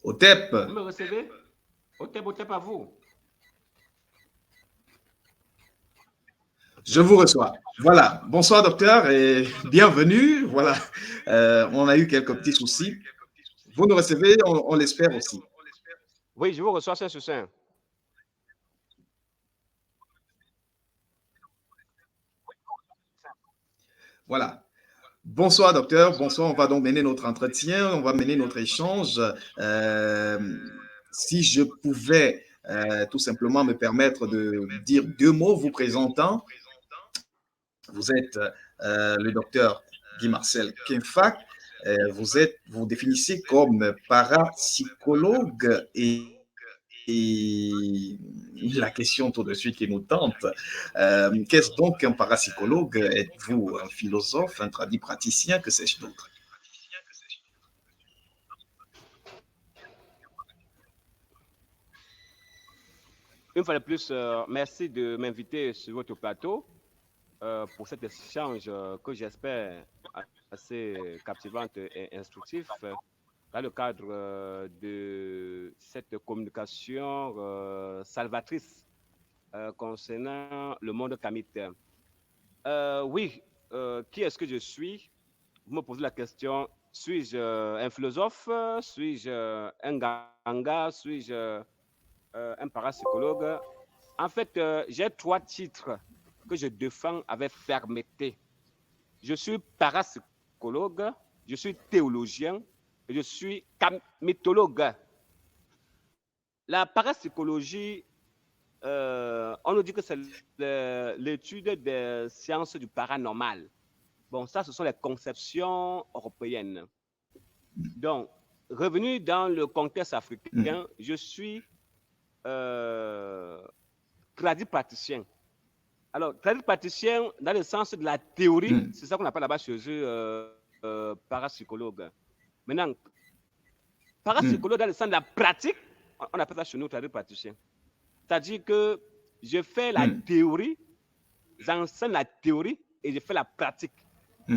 OTEP, Vous me recevez? Otep à vous. je vous reçois. Voilà. Bonsoir, docteur, et bienvenue. Voilà. On a eu quelques petits soucis. Vous nous recevez, on l'espère aussi. Oui, je vous reçois, c'est succinct. Voilà. Bonsoir, docteur. Bonsoir. On va donc mener notre entretien, on va mener notre échange. Euh, Si je pouvais tout simplement me permettre de dire deux mots vous présentant, vous êtes le docteur Guy-Marcel Kenfac. Vous définissez comme parapsychologue et la question tout de suite qui nous tente, qu'est-ce donc un parapsychologue? Êtes-vous un philosophe, un praticien, que sais-je d'autre? Une fois de plus, merci de m'inviter sur votre plateau pour cet échange que j'espère assez captivant et instructif dans le cadre de cette communication salvatrice concernant le monde kamite. Oui, qui est-ce que je suis? Vous me posez la question, suis-je un philosophe? Suis-je un ganga? Suis-je un parapsychologue? En fait, j'ai trois titres que je défends avec fermeté. Je suis parapsychologue, je suis théologien et je suis mythologue. La parapsychologie, on nous dit que c'est l'étude des sciences du paranormal. Bon, ça, ce sont les conceptions européennes. Donc, revenu dans le contexte africain, je suis praticien. Alors, praticien dans le sens de la théorie, c'est ça qu'on appelle là-bas chez eux parapsychologue. Maintenant, parapsychologue dans le sens de la pratique, on appelle ça chez nous praticien. C'est-à-dire que je fais la théorie, j'enseigne la théorie et je fais la pratique.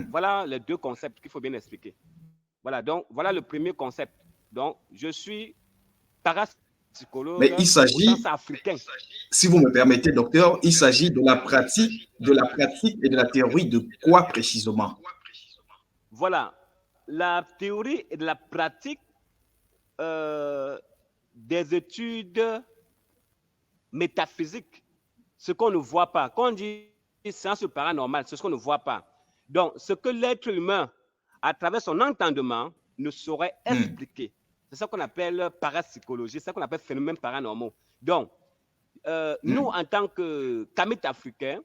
Voilà les deux concepts qu'il faut bien expliquer. Voilà, donc voilà le premier concept. Donc, je suis Mais parapsychologue il au sens s'agit, africain. si vous me permettez, docteur, il s'agit de la pratique et de la théorie de quoi précisément? Voilà, la théorie et de la pratique des études métaphysiques, ce qu'on ne voit pas. Quand on dit science paranormale, c'est ce qu'on ne voit pas. Donc, ce que l'être humain, à travers son entendement, ne saurait expliquer. C'est ça qu'on appelle parapsychologie, c'est ça qu'on appelle phénomènes paranormaux. Donc, nous, en tant que kamite africains,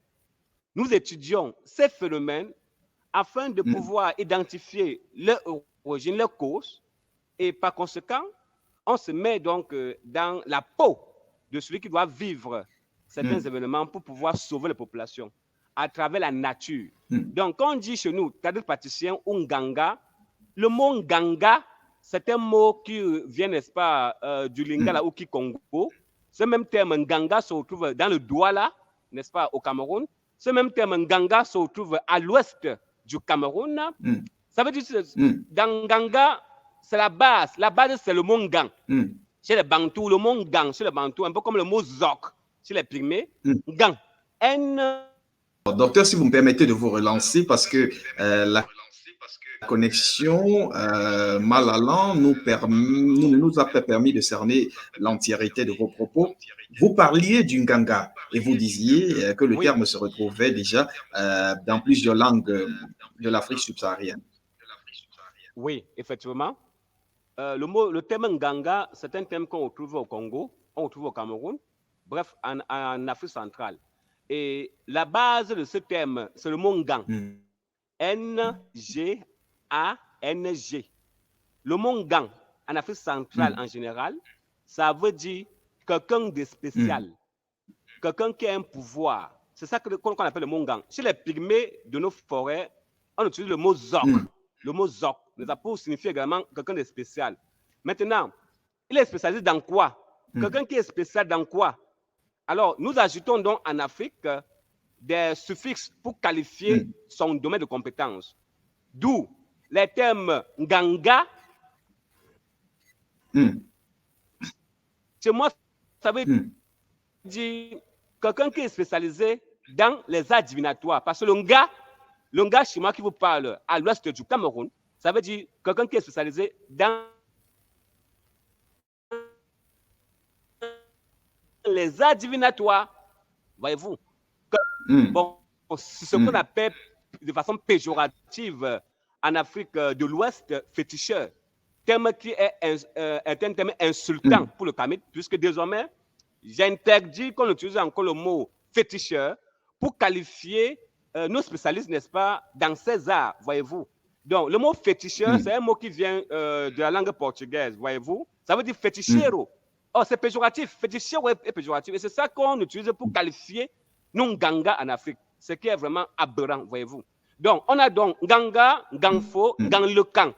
nous étudions ces phénomènes afin de pouvoir identifier leur origine, leur cause, et par conséquent, on se met donc dans la peau de celui qui doit vivre certains événements pour pouvoir sauver la population à travers la nature. Donc, quand on dit chez nous, cadre praticien ou nganga, le mot nganga, c'est un mot qui vient, n'est-ce pas, du lingala ou kikongo. Ce même terme nganga se retrouve dans le Douala, n'est-ce pas, au Cameroun. Ce même terme nganga se retrouve à l'ouest du Cameroun. Ça veut dire que dans nganga, c'est la base. La base, c'est le mot ngang. Chez les Bantous, le mot ngang, chez les Bantous, un peu comme le mot zok chez les Pygmées. Gang. N. Docteur, si vous me permettez de vous relancer, parce que la connexion mal allant ne nous a pas permis de cerner l'entièreté de vos propos. Vous parliez d'une ganga et vous disiez que le Oui. terme se retrouvait déjà dans plusieurs langues de l'Afrique subsaharienne. Oui, effectivement. Le terme nganga, c'est un terme qu'on retrouve au Congo, on retrouve au Cameroun, bref, en Afrique centrale. Et la base de ce terme, c'est le mot ngang. N-G-A-N-G. Le mot ngang, en Afrique centrale en général, ça veut dire quelqu'un de spécial, quelqu'un qui a un pouvoir. C'est ça qu'on appelle le mot ngang. Chez les pygmées de nos forêts, on utilise le mot zok. Le mot zok pour signifier également quelqu'un de spécial. Maintenant, il est spécialisé dans quoi? Quelqu'un qui est spécial dans quoi? Alors, nous ajoutons donc en Afrique des suffixes pour qualifier son domaine de compétence. D'où les termes nganga, Chez moi, ça veut dire quelqu'un qui est spécialisé dans les arts divinatoires. Parce que le gars chez moi qui vous parle à l'ouest du Cameroun, ça veut dire quelqu'un qui est spécialisé dans les arts divinatoires. Voyez-vous? Bon, c'est ce qu'on appelle de façon péjorative en Afrique de l'Ouest, féticheur. Terme qui est un terme insultant pour le Kamit, puisque désormais, j'interdis qu'on utilise encore le mot féticheur pour qualifier nos spécialistes, n'est-ce pas, dans ces arts, voyez-vous. Donc, le mot féticheur, c'est un mot qui vient de la langue portugaise, voyez-vous. Ça veut dire fétichero. Oh, c'est péjoratif. Fétichero est péjoratif. Et c'est ça qu'on utilise pour qualifier nos Nganga en Afrique. Ce qui est vraiment aberrant, voyez-vous. Donc, on a donc Nganga, Ngangfo, Nganglekan.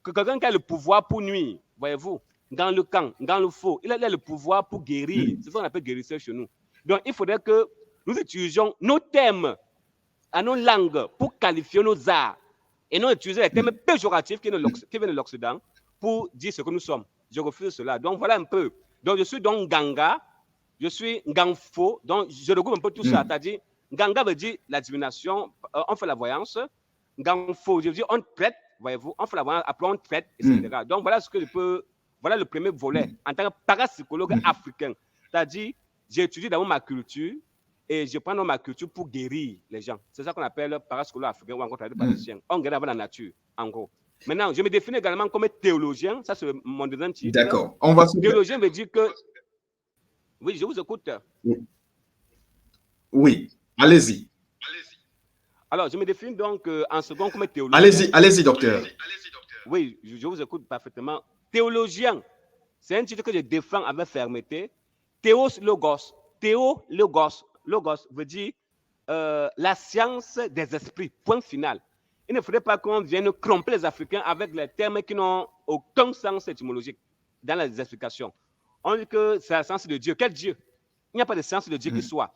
Quelqu'un qui a le pouvoir pour nuire, voyez-vous. Nganglekan, Nganglefo, il a le pouvoir pour guérir. C'est ce qu'on appelle guérisseur chez nous. Donc, il faudrait que nous utilisions nos termes à nos langues pour qualifier nos arts. Et non utiliser les termes péjoratifs qui viennent de l'Occident pour dire ce que nous sommes. Je refuse cela. Donc, voilà un peu. Donc, je suis donc Nganga, je suis Ngangfo, donc je regroupe un peu tout ça. C'est-à-dire, Nganga veut dire la divination, on fait la voyance. Ngangfo, je veux dire, on traite, voyez-vous, on fait la voyance, après on traite, etc. Donc, voilà ce que je peux, voilà le premier volet en tant que parapsychologue africain. C'est-à-dire, j'étudie d'abord ma culture et je prends dans ma culture pour guérir les gens. C'est ça qu'on appelle parapsychologue africain ou encore traditionnel. On guérit avec la nature, en gros. Maintenant, je me définis également comme théologien. Ça, c'est mon deuxième titre. D'accord. On va se... Théologien veut dire que... Oui, je vous écoute. Oui, allez-y. Alors, je me définis donc en second comme théologien. Allez-y, docteur. Oui, je vous écoute parfaitement. Théologien, c'est un titre que je défends avec fermeté. Théos logos. Logos veut dire la science des esprits. Point final. Il ne faudrait pas qu'on vienne cromper les Africains avec les termes qui n'ont aucun sens étymologique dans les explications. On dit que c'est la science de Dieu. Quel Dieu? Il n'y a pas de science de Dieu qui soit.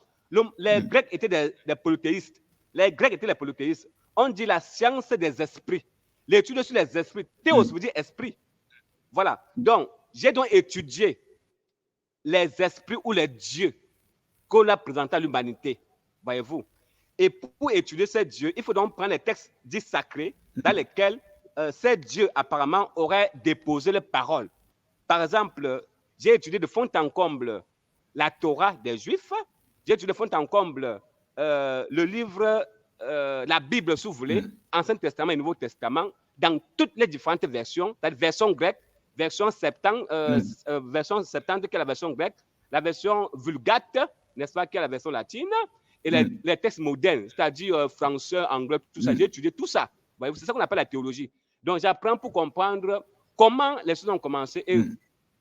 Les Grecs étaient des polythéistes. On dit la science des esprits. L'étude sur les esprits. Théos veut dire esprit. Voilà. Donc, j'ai donc étudié les esprits ou les dieux qu'on a présentés à l'humanité. Voyez-vous? Et pour étudier ces dieux, il faut donc prendre les textes dits sacrés dans lesquels ces dieux apparemment auraient déposé les paroles. Par exemple, j'ai étudié de fond en comble la Torah des Juifs. J'ai étudié de fond en comble le livre, la Bible, si vous voulez, Ancien Testament et Nouveau Testament, dans toutes les différentes versions, la version grecque, version septante, qui est la version grecque, la version vulgate, n'est-ce pas, qui est la version latine, et les textes modernes, c'est-à-dire français, anglais, tout ça. J'ai étudié tout ça. C'est ça qu'on appelle la théologie. Donc, j'apprends pour comprendre comment les choses ont commencé. Et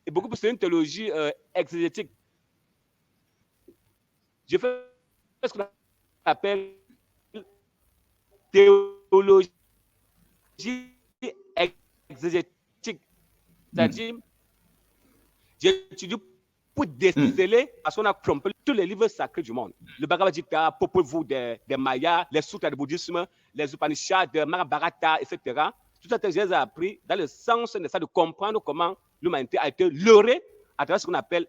beaucoup plus, c'est une théologie exégétique. Je fais ce qu'on appelle théologie exégétique. C'est-à-dire, j'étudie pour déceler, parce qu'on a trompé tous les livres sacrés du monde. Le Bhagavad Gita, Popol Vuh des Mayas, les sutras du bouddhisme, les Upanishads, Mahabharata, etc. Tout ça, je les ai appris dans le sens de comprendre comment l'humanité a été leurrée à travers ce qu'on appelle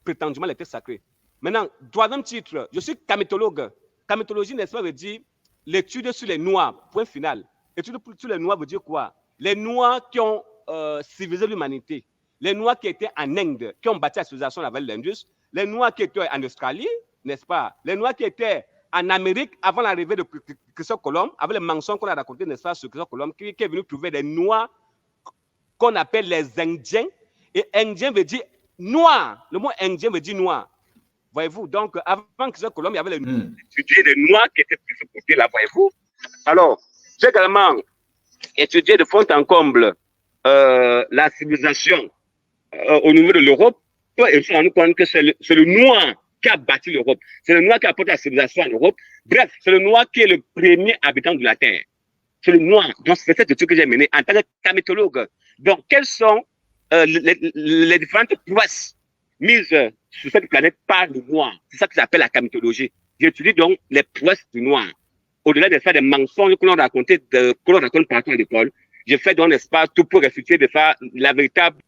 prétendument les textes sacrés. Maintenant, troisième titre, je suis kamitologue. Kamitologie, n'est-ce pas, veut dire l'étude sur les Noirs, point final. L'étude sur les Noirs veut dire quoi? Les Noirs qui ont civilisé l'humanité. Les Noirs qui étaient en Inde, qui ont bâti la civilisation avec l'Indus. Les Noirs qui étaient en Australie, n'est-ce pas? Les Noirs qui étaient en Amérique avant l'arrivée de Christophe Colomb, avec les mensonges qu'on a racontés, n'est-ce pas, sur Christophe Colomb, qui est venu trouver des Noirs qu'on appelle les Indiens. Et Indien veut dire noir. Le mot Indien veut dire noir. Voyez-vous, donc avant Christophe Colomb, il y avait les Noirs qui étaient de ce côté-là, voyez-vous. Alors, j'ai également étudié de fond en comble la civilisation au niveau de l'Europe, et on se rend compte que c'est le noir qui a bâti l'Europe. C'est le noir qui a apporté la civilisation en Europe. Bref, c'est le noir qui est le premier habitant de la Terre. C'est le noir. Donc, c'est cette étude que j'ai menée en tant que kamitologue. Donc, quelles sont les différentes prouesses mises sur cette planète par le noir? C'est ça que j'appelle la kamitologie. J'étudie donc les prouesses du noir. Au-delà de faire des mensonges que l'on raconte partout à l'école, je fais donc, n'est-ce pas, tout pour réfuter de faire la véritable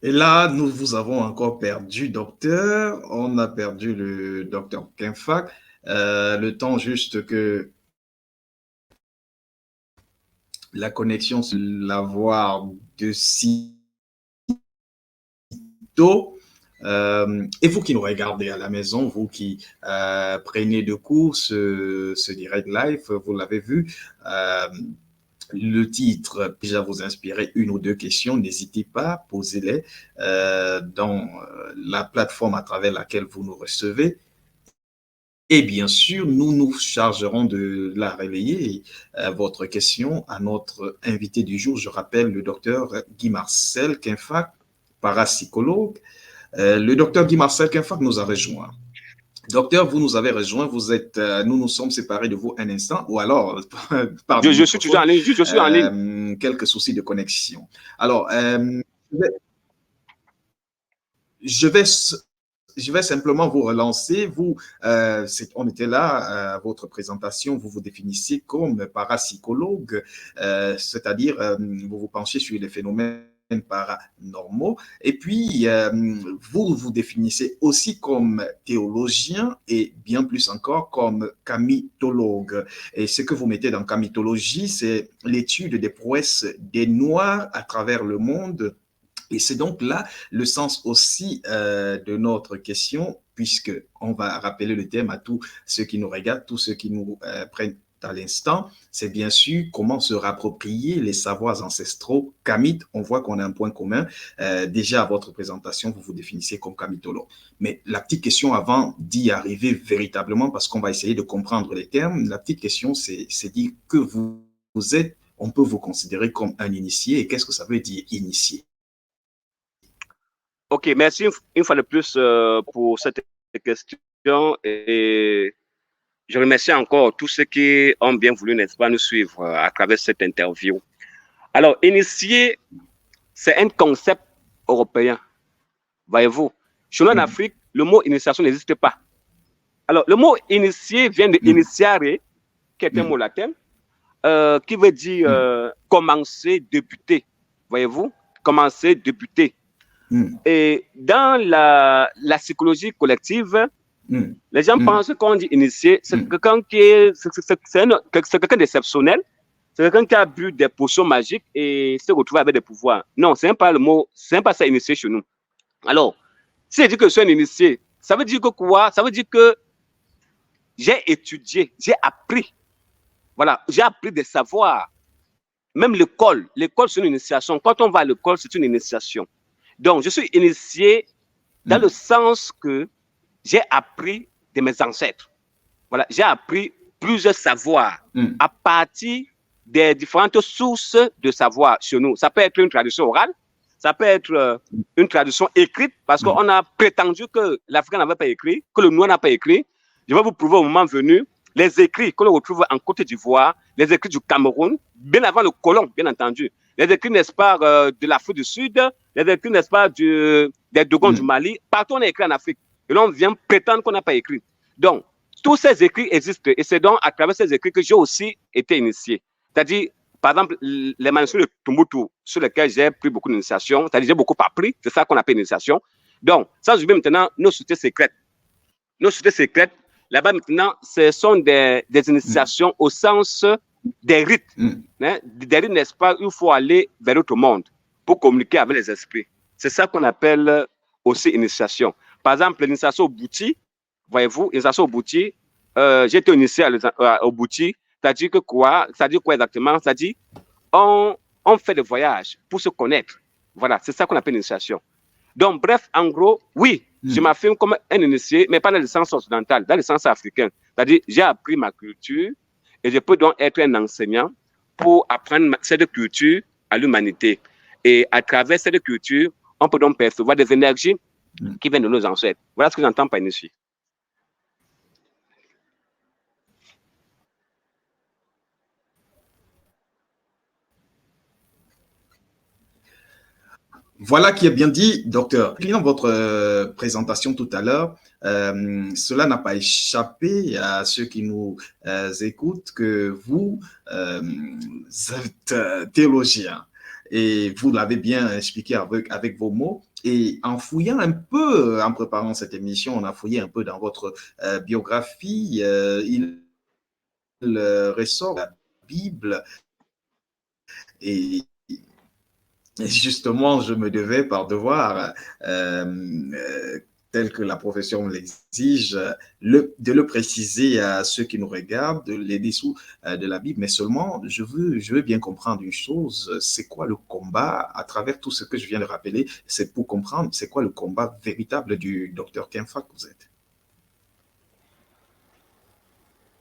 Et là, nous vous avons encore perdu, docteur. On a perdu le docteur Kenfak. Le temps juste que la connexion sur l'avoir de sitôt. Et vous qui nous regardez à la maison, vous qui prenez de court ce direct live, vous l'avez vu, le titre peut déjà vous inspirer une ou deux questions. N'hésitez pas, posez-les dans la plateforme à travers laquelle vous nous recevez. Et bien sûr, nous nous chargerons de la relayer, votre question à notre invité du jour. Je rappelle le docteur Guy Marcel Kenfak, parapsychologue. Le docteur Guy Marcel Kenfak nous a rejoint. Docteur, vous nous avez rejoint, nous nous sommes séparés de vous un instant, ou alors, pardon, je suis toujours en ligne, je suis en ligne. Quelques soucis de connexion. Alors, je vais simplement vous relancer. On était là à votre présentation, vous vous définissiez comme parapsychologue, c'est-à-dire vous vous penchez sur les phénomènes paranormaux. Et puis, vous vous définissez aussi comme théologien et bien plus encore comme kamitologue. Et ce que vous mettez dans kamitologie, c'est l'étude des prouesses des Noirs à travers le monde. Et c'est donc là le sens aussi de notre question, puisqu'on va rappeler le thème à tous ceux qui nous regardent, tous ceux qui nous prennent à l'instant, c'est bien sûr comment se rapproprier les savoirs ancestraux kamites. On voit qu'on a un point commun. Déjà, à votre présentation, vous vous définissez comme kamitologue. Mais la petite question avant d'y arriver véritablement, parce qu'on va essayer de comprendre les termes, la petite question, c'est dire que vous êtes, on peut vous considérer comme un initié, et qu'est-ce que ça veut dire initié? Ok, merci une fois de plus pour cette question et je remercie encore tous ceux qui ont bien voulu, n'est-ce pas, nous suivre à travers cette interview. Alors, initié, c'est un concept européen, voyez-vous. Chez nous en Afrique, le mot initiation n'existe pas. Alors, le mot initié vient de initiare, qui est un mot latin, qui veut dire commencer, débuter, voyez-vous, commencer, débuter. Et dans la psychologie collective, les gens pensent qu'on dit initié, c'est quelqu'un qui c'est quelqu'un d'exceptionnel, c'est quelqu'un qui a bu des potions magiques et se retrouve avec des pouvoirs. Non, c'est pas le mot, c'est pas ça initié chez nous. Alors, si je dis que je suis un initié, ça veut dire que quoi? Ça veut dire que j'ai étudié, j'ai appris. Voilà, j'ai appris des savoirs. Même l'école, c'est une initiation. Quand on va à l'école, c'est une initiation. Donc, je suis initié dans le sens que j'ai appris de mes ancêtres. Voilà, j'ai appris plusieurs savoirs à partir des différentes sources de savoir chez nous. Ça peut être une tradition orale, ça peut être une tradition écrite, parce qu'on a prétendu que l'Africain n'avait pas écrit, que le Noir n'a pas écrit. Je vais vous prouver au moment venu les écrits que l'on retrouve en Côte d'Ivoire, les écrits du Cameroun, bien avant le colon, bien entendu. Les écrits, n'est-ce pas, de l'Afrique du Sud, les écrits, n'est-ce pas, des Dogons du Mali. Partout, on a écrit en Afrique. Et là, on vient prétendre qu'on n'a pas écrit. Donc, tous ces écrits existent. Et c'est donc à travers ces écrits que j'ai aussi été initié. C'est-à-dire, par exemple, les manuscrits de Tombouctou, sur lesquels j'ai pris beaucoup d'initiation, c'est-à-dire j'ai beaucoup appris, c'est ça qu'on appelle initiation. Donc, ça, je vais maintenant nos sociétés secrètes. Nos sociétés secrètes, là-bas maintenant, ce sont des initiations au sens des rites. Hein? Des rites, n'est-ce pas, il faut aller vers l'autre monde pour communiquer avec les esprits. C'est ça qu'on appelle aussi initiation. Par exemple, l'initiation au Bouti, voyez-vous, l'initiation au Bouti, j'ai été initié au Bouti, c'est-à-dire que quoi? C'est-à-dire quoi exactement? C'est-à-dire, on fait des voyages pour se connaître. Voilà, c'est ça qu'on appelle l'initiation. Donc, bref, en gros, oui, je m'affirme comme un initié, mais pas dans le sens occidental, dans le sens africain. C'est-à-dire, j'ai appris ma culture et je peux donc être un enseignant pour apprendre cette culture à l'humanité. Et à travers cette culture, on peut donc percevoir des énergies qui viennent de nos ancêtres. Voilà ce que j'entends par initié. Voilà qui est bien dit, docteur. Dans votre présentation tout à l'heure, cela n'a pas échappé à ceux qui nous écoutent que vous êtes théologien. Et vous l'avez bien expliqué avec vos mots. Et en fouillant un peu, en préparant cette émission, on a fouillé un peu dans votre biographie. Il ressort la Bible. Et justement, je me devais par devoir, tel que la profession l'exige, de le préciser à ceux qui nous regardent, les dessous de la Bible, mais seulement, je veux bien comprendre une chose, c'est quoi le combat, à travers tout ce que je viens de rappeler, c'est pour comprendre, c'est quoi le combat véritable du docteur Kempha que vous êtes.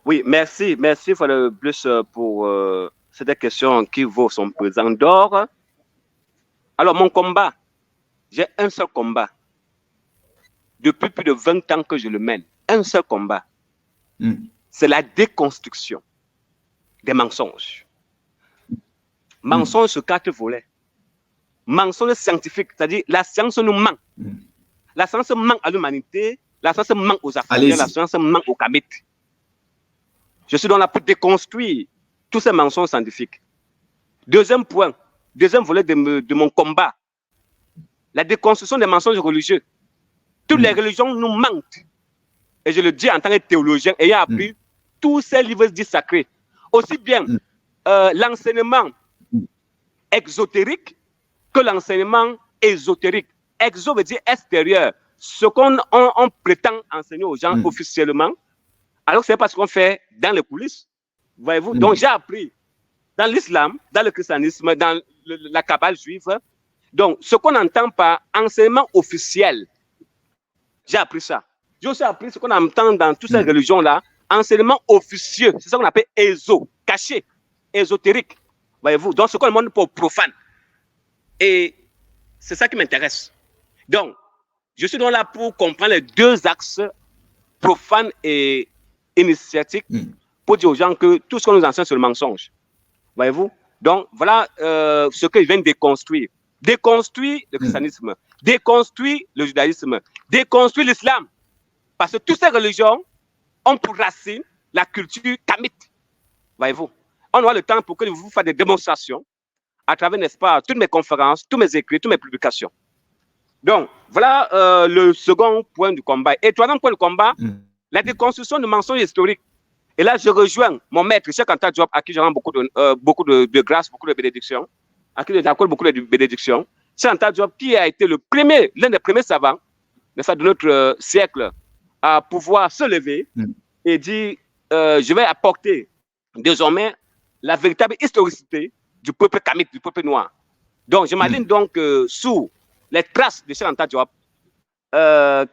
Oui, merci fois de plus pour cette question qui vaut son présent d'or. Alors, mon combat, j'ai un seul combat. Depuis plus de 20 ans que je le mène. Un seul combat. C'est la déconstruction des mensonges. Mensonges sur 4 volets. Mensonges scientifiques, c'est-à-dire la science nous ment. La science ment à l'humanité, la science ment aux Africains, la science ment aux Kamites. Je suis donc là pour déconstruire tous ces mensonges scientifiques. Deuxième point, deuxième volet de mon combat, la déconstruction des mensonges religieux. Toutes les religions nous mentent. Et je le dis en tant que théologien, ayant appris tous ces livres dits sacrés. Aussi bien l'enseignement exotérique que l'enseignement ésotérique. Exo veut dire extérieur. Ce qu'on prétend enseigner aux gens officiellement, alors que ce n'est pas ce qu'on fait dans les coulisses. Voyez-vous? Donc j'ai appris dans l'islam, dans le christianisme, dans la kabbale juive. Donc ce qu'on entend par enseignement officiel, j'ai appris ça. J'ai aussi appris ce qu'on entend dans toutes ces religions-là, enseignement officieux. C'est ça qu'on appelle éso, caché, ésotérique. Voyez-vous? Donc ce qu'on demande pour profane. Et c'est ça qui m'intéresse. Donc, je suis donc là pour comprendre les deux axes, profane et initiatique, pour dire aux gens que tout ce qu'on nous enseigne, c'est le mensonge. Voyez-vous? Donc, voilà ce que je viens de déconstruire. Déconstruire le christianisme, déconstruire le judaïsme, déconstruire l'islam. Parce que toutes ces religions ont pour racine la culture kamite. Voyez-vous? On aura le temps pour que vous fassiez des démonstrations à travers, n'est-ce pas, toutes mes conférences, tous mes écrits, toutes mes publications. Donc, voilà le second point du combat. Et troisième point du combat, la déconstruction de mensonges historiques. Et là, je rejoins mon maître, Cheikh Anta Diop, à qui je rends beaucoup de grâce, beaucoup de bénédictions, à qui j'accorde beaucoup de bénédictions. Cheikh Anta Diop, qui a été l'un des premiers savants, n'est-ce pas, de notre siècle, à pouvoir se lever et dire je vais apporter désormais la véritable historicité du peuple kamite, du peuple noir. Donc, je m'aligne donc sous les traces de Cheikh Anta Diop,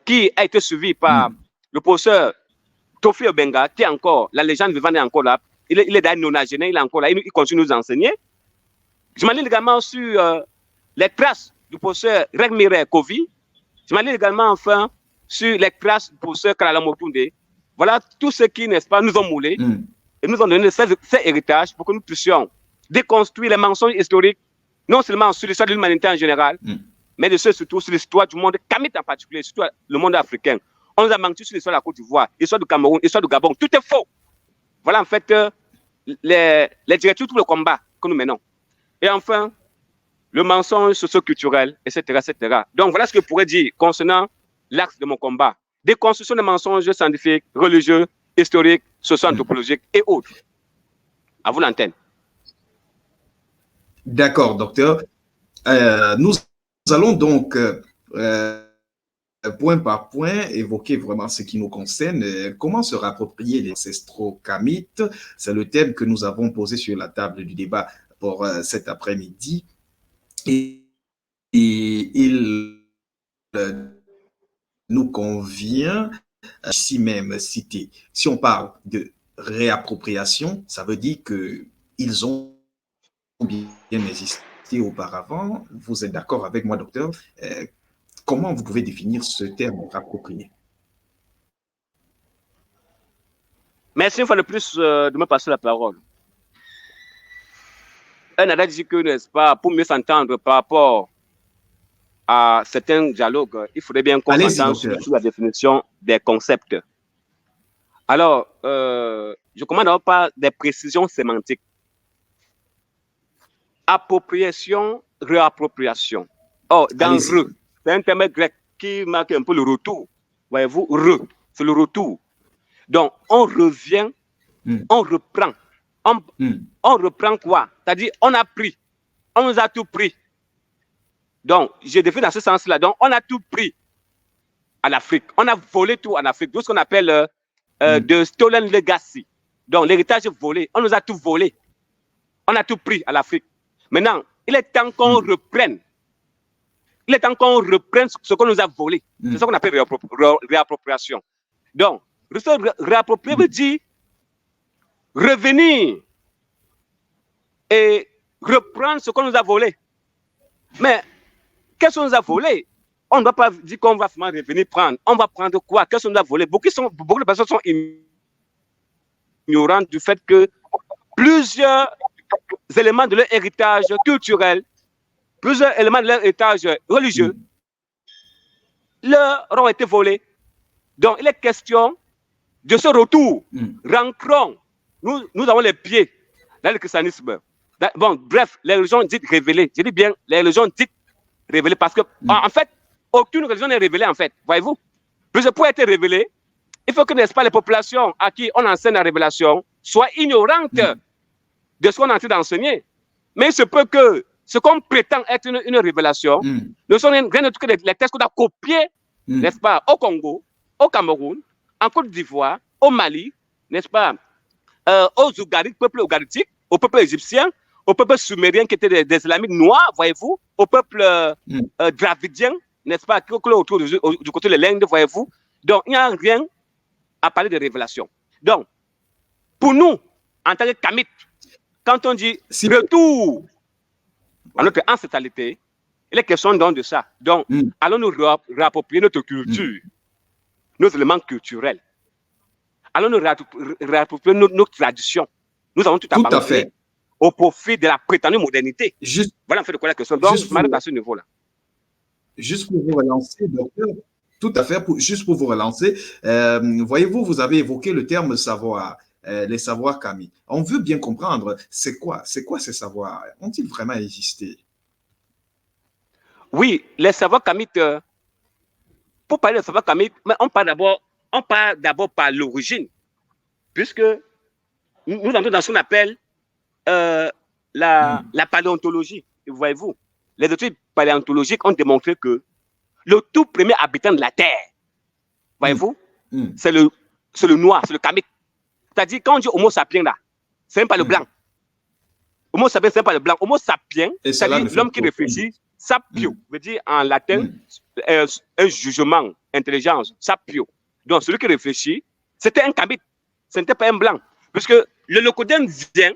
qui a été suivi par le professeur Tofi Obenga, qui est encore, la légende vivante est encore là. Il est d'ailleurs nonagénaire, il est encore là, il continue de nous enseigner. Je m'aligne également sur les traces du professeur Regmire Kovi. Je m'aligne également enfin sur les traces du professeur Kalala Motunde. Voilà tout ce qui, n'est-ce pas, nous ont moulés et nous ont donné ces héritages pour que nous puissions déconstruire les mensonges historiques, non seulement sur l'histoire de l'humanité en général, mais surtout sur l'histoire du monde kamite en particulier, surtout le monde africain. On nous a menti sur l'histoire de la Côte d'Ivoire, l'histoire du Cameroun, l'histoire du Gabon. Tout est faux. Voilà en fait les directives, tout le combat que nous menons. Et enfin, le mensonge socio-culturel, etc., etc. Donc voilà ce que je pourrais dire concernant l'axe de mon combat. Déconstruction des mensonges scientifiques, religieux, historiques, socio-anthropologiques et autres. À vous l'antenne. D'accord, docteur. Nous allons donc point par point évoquer vraiment ce qui nous concerne. Comment se rapproprier les ancestraux kamites? C'est le thème que nous avons posé sur la table du débat pour cet après-midi. Et il nous convient ici même citer. Si on parle de réappropriation, ça veut dire qu'ils ont bien existé auparavant. Vous êtes d'accord avec moi, docteur? Comment vous pouvez définir ce terme approprié? Merci une fois de plus de me passer la parole. Un adage dit que, n'est-ce pas, pour mieux s'entendre par rapport à certains dialogues, il faudrait bien qu'on s'entende sur la définition des concepts. Alors, je commence d'abord par des précisions sémantiques. appropriation, réappropriation. Oh, dans Allez-y. re, c'est un terme grec qui marque un peu le retour. Voyez-vous, re, c'est le retour. Donc, on revient, on reprend. On reprend quoi? C'est-à-dire, on a pris, on nous a tout pris. Donc, j'ai défini dans ce sens-là. Donc, on a tout pris à l'Afrique. On a volé tout en Afrique. Tout ce qu'on appelle de stolen legacy. Donc, l'héritage volé. On nous a tout volé. On a tout pris à l'Afrique. Maintenant, il est temps qu'on reprenne. Il est temps qu'on reprenne ce qu'on nous a volé. C'est ça qu'on appelle réappropriation. Donc, réapproprier veut dire revenir et reprendre ce qu'on nous a volé. Mais qu'est-ce qu'on nous a volé? On ne va pas dire qu'on va vraiment revenir prendre. On va prendre quoi? Qu'est-ce qu'on nous a volé? Beaucoup de personnes sont ignorantes du fait que plusieurs éléments de leur héritage culturel, plusieurs éléments de leur héritage religieux leur ont été volés. Donc, il est question de ce retour. Rentrons. Nous avons les pieds dans le christianisme. Bon, bref, les religions dites révélées. Je dis bien, les religions dites révélées parce que, en fait, aucune religion n'est révélée, en fait. Voyez-vous? Pour être révélée, il faut que, n'est-ce pas, les populations à qui on enseigne la révélation soient ignorantes de ce qu'on est en train d'enseigner. Mais il se peut que ce qu'on prétend être une révélation ne sont rien d'autre que les textes qu'on a copiés, n'est-ce pas, au Congo, au Cameroun, en Côte d'Ivoire, au Mali, n'est-ce pas, aux Ougarites, peuple ougaritique, au peuple égyptien, au peuple sumérien qui étaient des islamiques noirs, voyez-vous, au peuple dravidien, n'est-ce pas, qui est autour du côté de l'Inde, voyez-vous. Donc, il n'y a rien à parler de révélation. Donc, pour nous, en tant que Kamites, quand on dit retour à notre ancestralité, il est question donc de ça. Donc, allons nous réapproprier notre culture, nos éléments culturels. Allons nous réapproprier nos traditions. Nous avons tout abandonné au profit de la prétendue modernité. Voilà en fait de quoi la question. Donc, je m'arrête à ce niveau-là. Juste pour vous relancer, docteur, tout à fait, juste pour vous relancer, voyez-vous, vous avez évoqué le terme savoir, les savoirs Kami. On veut bien comprendre, c'est quoi ces savoirs? Ont-ils vraiment existé? Oui, les savoirs Kamites, pour parler de savoirs Kamites, on part d'abord par l'origine, puisque nous entrons dans ce qu'on appelle la paléontologie. Voyez-vous, les études paléontologiques ont démontré que le tout premier habitant de la Terre, voyez-vous, c'est le noir, c'est le Kamite. C'est-à-dire, quand on dit Homo sapiens là, c'est même pas le blanc. Homo sapiens, c'est même pas le blanc. Homo sapiens, c'est-à-dire l'homme qui réfléchit, sapio, veut dire en latin un jugement, intelligence, sapio. Donc, celui qui réfléchit, c'était un Kamite, ce n'était pas un blanc. Puisque le Locodème vient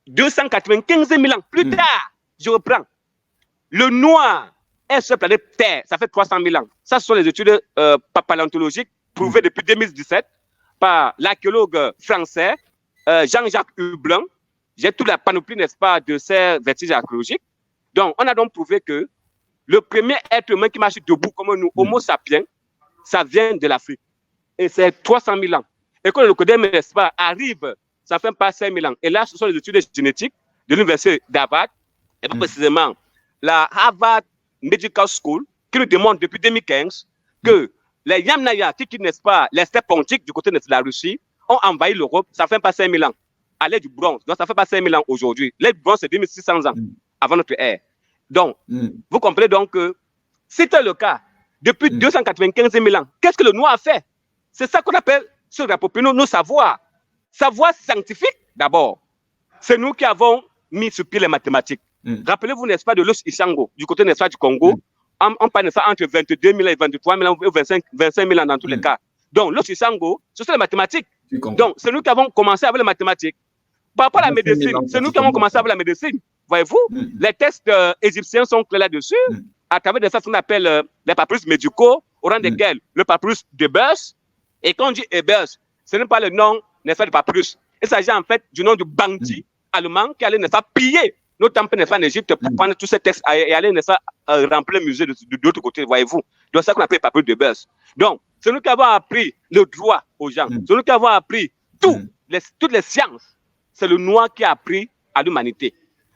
295 000 ans plus tard. Je reprends. Le noir est sur la planète Terre, ça fait 300 000 ans. Ça, ce sont les études paléontologiques prouvées depuis 2017 par l'archéologue français Jean-Jacques Hublin. J'ai toute la panoplie, n'est-ce pas, de ces vestiges archéologiques. Donc, on a donc prouvé que le premier être humain qui marche debout comme nous, Homo sapiens, ça vient de l'Afrique. Et c'est 300 000 ans. Et quand le Locodème, n'est-ce pas, arrive, ça fait pas 5 000 ans. Et là, ce sont les études génétiques de l'université d'Harvard, et plus précisément la Harvard Medical School, qui nous démontre depuis 2015 que les Yamnaya, qui n'est-ce pas, les steppes pontiques du côté de la Russie, ont envahi l'Europe, ça fait pas 5 000 ans, à l'ère du bronze. Donc, ça fait pas 5 000 ans aujourd'hui. L'ère du bronze, c'est 2600 ans avant notre ère. Donc, vous comprenez donc que si c'est le cas, depuis 295 000 ans, qu'est-ce que le noir a fait? C'est ça qu'on appelle se réapproprier nos savoirs. Savoir scientifique, d'abord. C'est nous qui avons mis sur pied les mathématiques. Rappelez-vous, n'est-ce pas, de l'Os Ishango, du côté, n'est-ce pas, du Congo. On parle de ça entre 22 000 et 23 000 ans, ou 25 000 ans dans tous les cas. Donc, l'Os Ishango, ce sont les mathématiques. Donc, c'est nous qui avons commencé avec les mathématiques. Par rapport à la médecine, c'est nous qui avons commencé avec la médecine. Voyez-vous, les tests égyptiens sont clairs là-dessus, à travers de ça, ce qu'on appelle les papyrus médicaux, au rang desquels le papyrus d'Ebers. Et quand on dit Ebers, ce n'est pas le nom, n'est-ce pas, du papyrus. Il s'agit en fait du nom du bandit allemand qui allait, n'est-ce pas, piller nos temples, n'est-ce pas, en Égypte pour prendre tous ces textes et aller, n'est-ce pas, remplir le musée de l'autre côté, voyez-vous. Donc, c'est ça qu'on appelle le papyrus d'Ebers. Donc, c'est nous qui avons appris le droit aux gens. C'est nous qui avons appris toutes les sciences. C'est le noir qui a appris à l'humanité.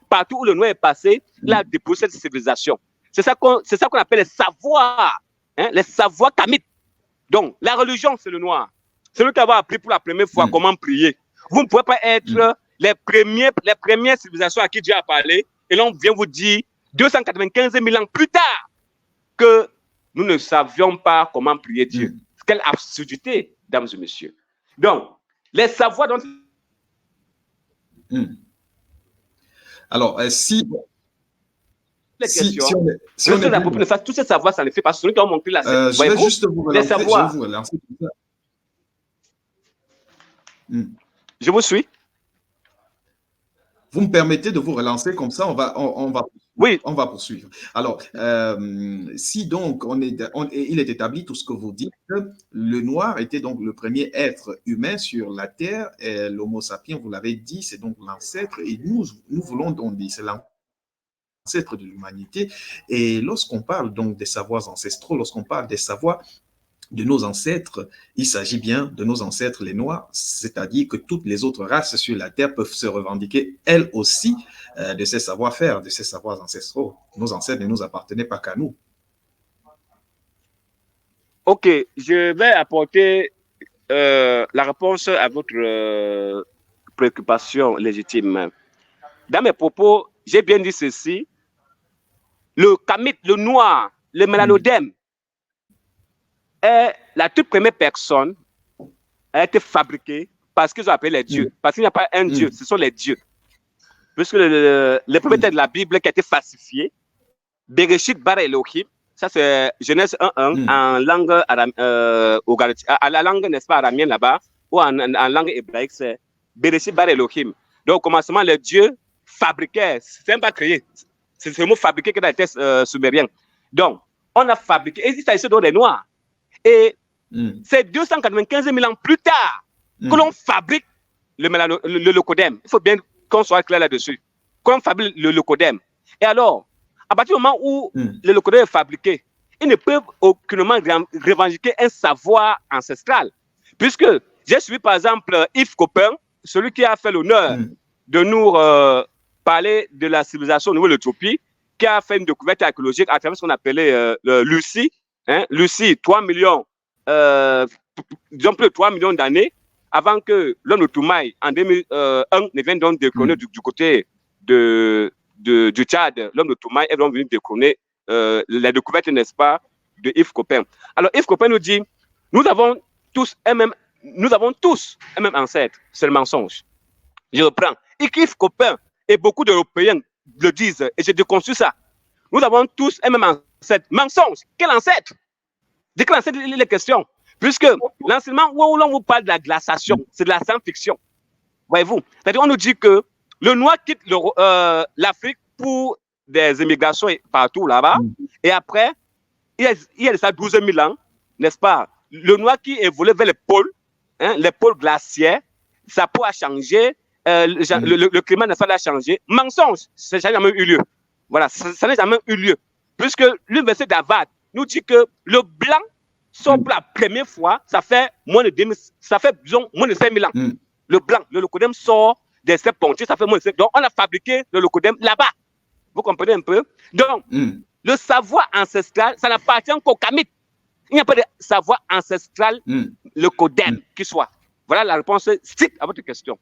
partout où le noir est passé, il a déposé cette civilisation. C'est ça qu'on appelle les savoirs, hein, les savoirs kamites. Donc, la religion, c'est le noir. C'est lui qui a appris pour la première fois comment prier. Vous ne pouvez pas être les premières civilisations à qui Dieu a parlé, et l'on vient vous dire 295 000 ans plus tard que nous ne savions pas comment prier Dieu. Quelle absurdité, dames et messieurs. Donc, les savoirs dont... Alors, si on la population fasse tous ces savoirs, ça ne fait pas. Celui qui a montré la je vais juste vous relancer. Je vais vous relancer. Je vous suis. Vous me permettez de vous relancer comme ça, on va poursuivre. Alors, si donc il est établi tout ce que vous dites, le noir était donc le premier être humain sur la Terre, et l'Homo sapiens, vous l'avez dit, c'est donc l'ancêtre, et nous voulons donc dire, c'est l'ancêtre de l'humanité. Et lorsqu'on parle donc des savoirs ancestraux, lorsqu'on parle des savoirs de nos ancêtres, il s'agit bien de nos ancêtres les Noirs, c'est-à-dire que toutes les autres races sur la Terre peuvent se revendiquer, elles aussi, de ces savoir-faire, de ces savoirs ancestraux. Nos ancêtres ne nous appartenaient pas qu'à nous. Ok, je vais apporter la réponse à votre préoccupation légitime. Dans mes propos, j'ai bien dit ceci. Le kamite, le noir, le mélanodème, est la toute première personne a été fabriquée parce qu'ils ont appelé les dieux. Parce qu'il n'y a pas un dieu, ce sont les dieux. Puisque le premier texte de la Bible qui a été falsifié, Bereshit bara Elohim, ça c'est Genèse 1.1 en langue à la langue, n'est-ce pas, aramienne là-bas, ou en langue hébraïque, c'est Bereshit bara Elohim. Donc au commencement, les dieux fabriquaient, c'est même pas créé, c'est le mot fabriqué qui est dans les textes sumériens. Donc, on a fabriqué, et il s'agissait donc des Noirs. Et c'est 295 000 ans plus tard que l'on fabrique le leucodème. Il faut bien qu'on soit clair là-dessus. Qu'on fabrique le leucodème. Et alors, à partir du moment où le leucodème est fabriqué, ils ne peuvent aucunement revendiquer un savoir ancestral. Puisque j'ai suivi par exemple Yves Coppin, celui qui a fait l'honneur de nous parler de la civilisation au niveau de l'Éthiopie, qui a fait une découverte archéologique à travers ce qu'on appelait Lucie. Hein, Lucie, 3 millions, disons plus de 3 millions d'années avant que l'homme de Toumaï, en 2001, ne vienne donc décroner du côté du Tchad. L'homme de Toumaï est donc venu décroner la découverte, n'est-ce pas, de Yves Coppin. Alors, Yves Coppin nous dit, nous avons tous un même ancêtre. C'est le mensonge. Je reprends. Yves Coppin et beaucoup d'Européens le disent, et je déconstruis ça. Nous avons tous un même ancêtre. Mensonge. Quel ancêtre? De quel ancêtre il est question? Puisque l'enseignement où l'on vous parle de la glaciation, c'est de la science-fiction. Voyez-vous? C'est-à-dire, on nous dit que le noir quitte l'Afrique pour des immigrations partout là-bas. Et après, il y a de ça 12 000 ans, n'est-ce pas? Le noir qui évolue vers les pôles glaciaires, sa peau a changé, le climat n'est pas changé. Mensonge, ça n'a jamais eu lieu. Voilà, ça n'a jamais eu lieu. Puisque l'université d'Harvard nous dit que le blanc sort pour la première fois, ça fait moins de 5 000 ans. Le blanc, le leucodème sort des steppes pontiers, ça fait moins de 5 000 ans. Donc, on a fabriqué le leucodème là-bas. Vous comprenez un peu? Donc, le savoir ancestral, ça n'appartient qu'aux kamites. Il n'y a pas de savoir ancestral leucodème qui soit. Voilà la réponse stricte à votre question.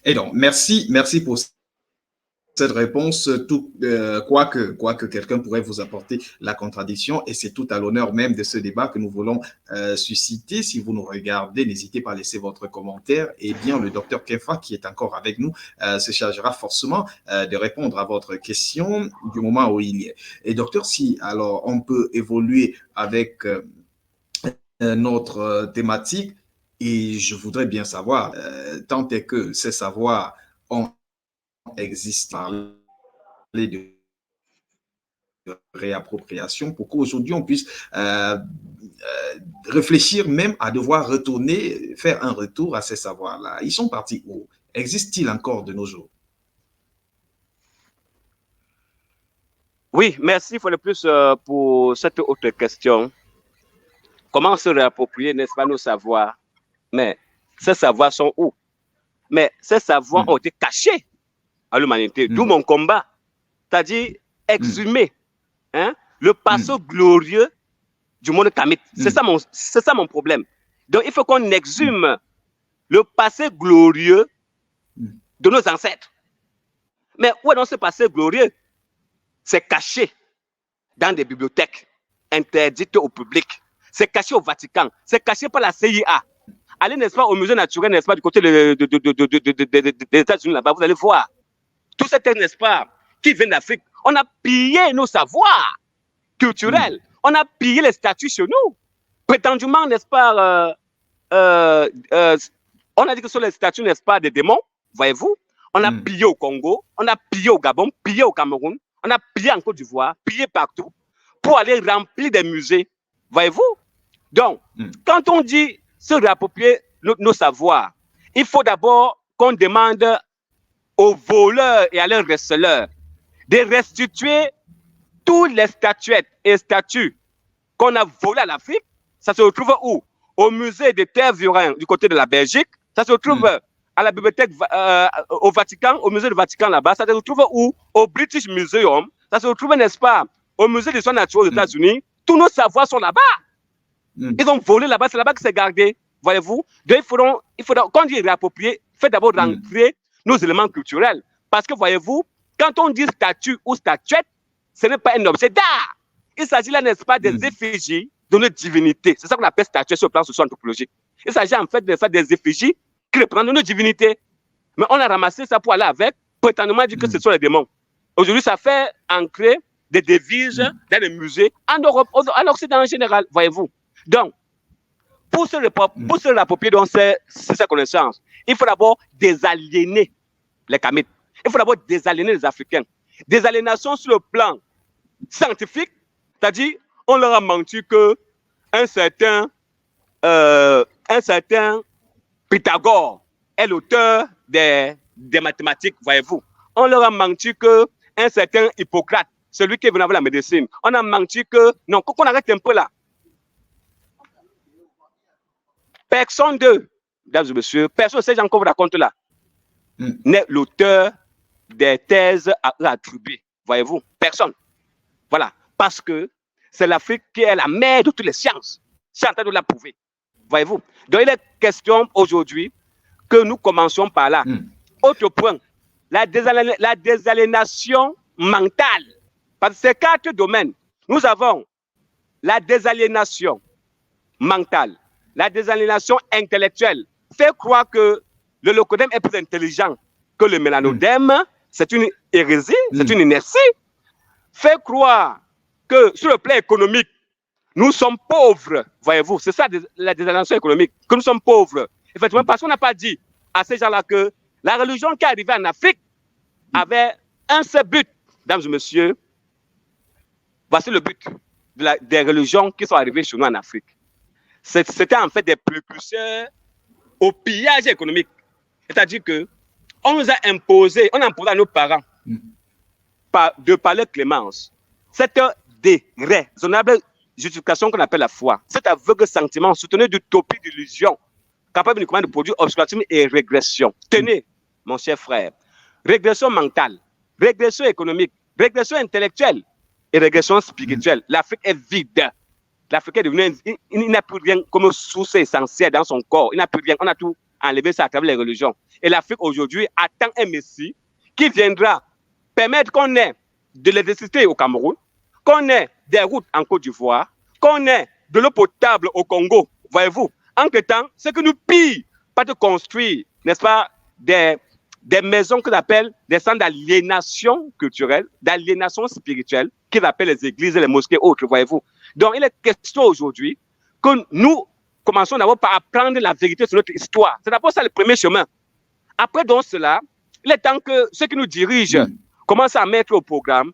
Et donc, merci pour cette réponse, quoique quelqu'un pourrait vous apporter la contradiction, et c'est tout à l'honneur même de ce débat que nous voulons susciter. Si vous nous regardez, n'hésitez pas à laisser votre commentaire, et bien le docteur Kefa, qui est encore avec nous, se chargera forcément de répondre à votre question du moment où il y est. Et docteur, si alors on peut évoluer avec notre thématique, et je voudrais bien savoir, tant est que ces savoirs ont existé, de réappropriation, pour qu'aujourd'hui on puisse réfléchir même à devoir retourner, faire un retour à ces savoirs-là. Ils sont partis où? Existent-ils encore de nos jours? Oui, merci une fois de plus pour cette autre question. Comment se réapproprier, n'est-ce pas, nos savoirs? Mais ces savoirs sont où? Mais ces savoirs ont été cachés à l'humanité. D'où mon combat. C'est-à-dire exhumer le passé glorieux du monde kamite. C'est ça mon problème. Donc, il faut qu'on exhume le passé glorieux de nos ancêtres. Mais où est donc ce passé glorieux? C'est caché dans des bibliothèques interdites au public. C'est caché au Vatican. C'est caché par la CIA. Allez, n'est-ce pas, au musée naturel, n'est-ce pas, du côté des États-Unis, là-bas, vous allez voir. Tous ces textes, n'est-ce pas, qui viennent d'Afrique, on a pillé nos savoirs culturels. On a pillé les statues chez nous. Prétendument, n'est-ce pas, on a dit que ce sont les statues, n'est-ce pas, des démons, voyez-vous. On a pillé au Congo, on a pillé au Gabon, pillé au Cameroun, on a pillé en Côte d'Ivoire, pillé partout, pour aller remplir des musées, voyez-vous. Donc, quand on dit se réapproprier nos savoirs, il faut d'abord qu'on demande aux voleurs et à leurs receleurs de restituer toutes les statuettes et statues qu'on a volées à l'Afrique. Ça se retrouve où? Au musée des terres Vurin du côté de la Belgique. Ça se retrouve à la bibliothèque au Vatican, au musée du Vatican là-bas. Ça se retrouve où? Au British Museum. Ça se retrouve, n'est-ce pas, au musée des soins naturels aux États-Unis. Tous nos savoirs sont là-bas. Ils ont volé là-bas, c'est là-bas que c'est gardé, voyez-vous. Donc, il faudra, quand on dit réapproprier, faites d'abord rentrer nos éléments culturels. Parce que, voyez-vous, quand on dit statue ou statuette, ce n'est pas un objet d'art. Il s'agit là, n'est-ce pas, des effigies de notre divinité. C'est ça qu'on appelle statuette sur le plan socio-anthropologique. Il s'agit en fait de faire des effigies qui représentent nos divinités. Mais on a ramassé ça pour aller avec, prétendument dire que ce sont les démons. Aujourd'hui, ça fait ancrer des devises dans les musées en Europe, à l'Occident en général, voyez-vous. Donc, pour se l'approprier de ces connaissances, il faut d'abord désaliéner les Kamites. Il faut d'abord désaliéner les Africains. Désaliénation sur le plan scientifique, c'est-à-dire, on leur a menti que un certain Pythagore est l'auteur des mathématiques, voyez-vous. On leur a menti que un certain Hippocrate, celui qui est venu avec la médecine, on a menti que, non, qu'on arrête un peu là. Personne d'eux, mesdames et messieurs, personne de ces gens qu'on vous raconte là, n'est l'auteur des thèses attribuées. Voyez-vous, personne. Voilà, parce que c'est l'Afrique qui est la mère de toutes les sciences. C'est en train de la prouver. Voyez-vous. Donc, il est question aujourd'hui que nous commencions par là. Autre point, la désaliénation mentale. Parce que ces 4 domaines, nous avons la désaliénation mentale, la désaliénation intellectuelle. Fait croire que le locodème est plus intelligent que le mélanodème, c'est une hérésie, c'est une inertie. Fait croire que sur le plan économique, nous sommes pauvres, voyez-vous, c'est ça la désaliénation économique, que nous sommes pauvres. Effectivement, parce qu'on n'a pas dit à ces gens-là que la religion qui est arrivée en Afrique avait un seul but, mesdames et messieurs. Voici le but des religions qui sont arrivées chez nous en Afrique. C'était en fait des précurseurs au pillage économique. C'est-à-dire que on nous a imposé, on a imposé à nos parents de parler clémence. Cette déraisonnable justification qu'on appelle la foi, cet aveugle sentiment soutenu d'utopie, d'illusion, capable uniquement de produire obscurantisme et régression. Tenez, mon cher frère, régression mentale, régression économique, régression intellectuelle et régression spirituelle. L'Afrique est vide. L'Afrique est devenue, il n'a plus rien comme source essentielle dans son corps. Il n'a plus rien. On a tout enlevé ça à travers les religions. Et l'Afrique aujourd'hui attend un Messie qui viendra permettre qu'on ait de l'électricité au Cameroun, qu'on ait des routes en Côte d'Ivoire, qu'on ait de l'eau potable au Congo. Voyez-vous, entre-temps, c'est que nous pillons, pas de construire, n'est-ce pas, des maisons qu'on appelle des centres d'aliénation culturelle, d'aliénation spirituelle, qu'ils appellent les églises, les mosquées, autres, voyez-vous. Donc, il est question aujourd'hui que nous commençons d'abord par apprendre la vérité sur notre histoire. C'est d'abord ça le premier chemin. Après donc cela, il est temps que ceux qui nous dirigent commencent à mettre au programme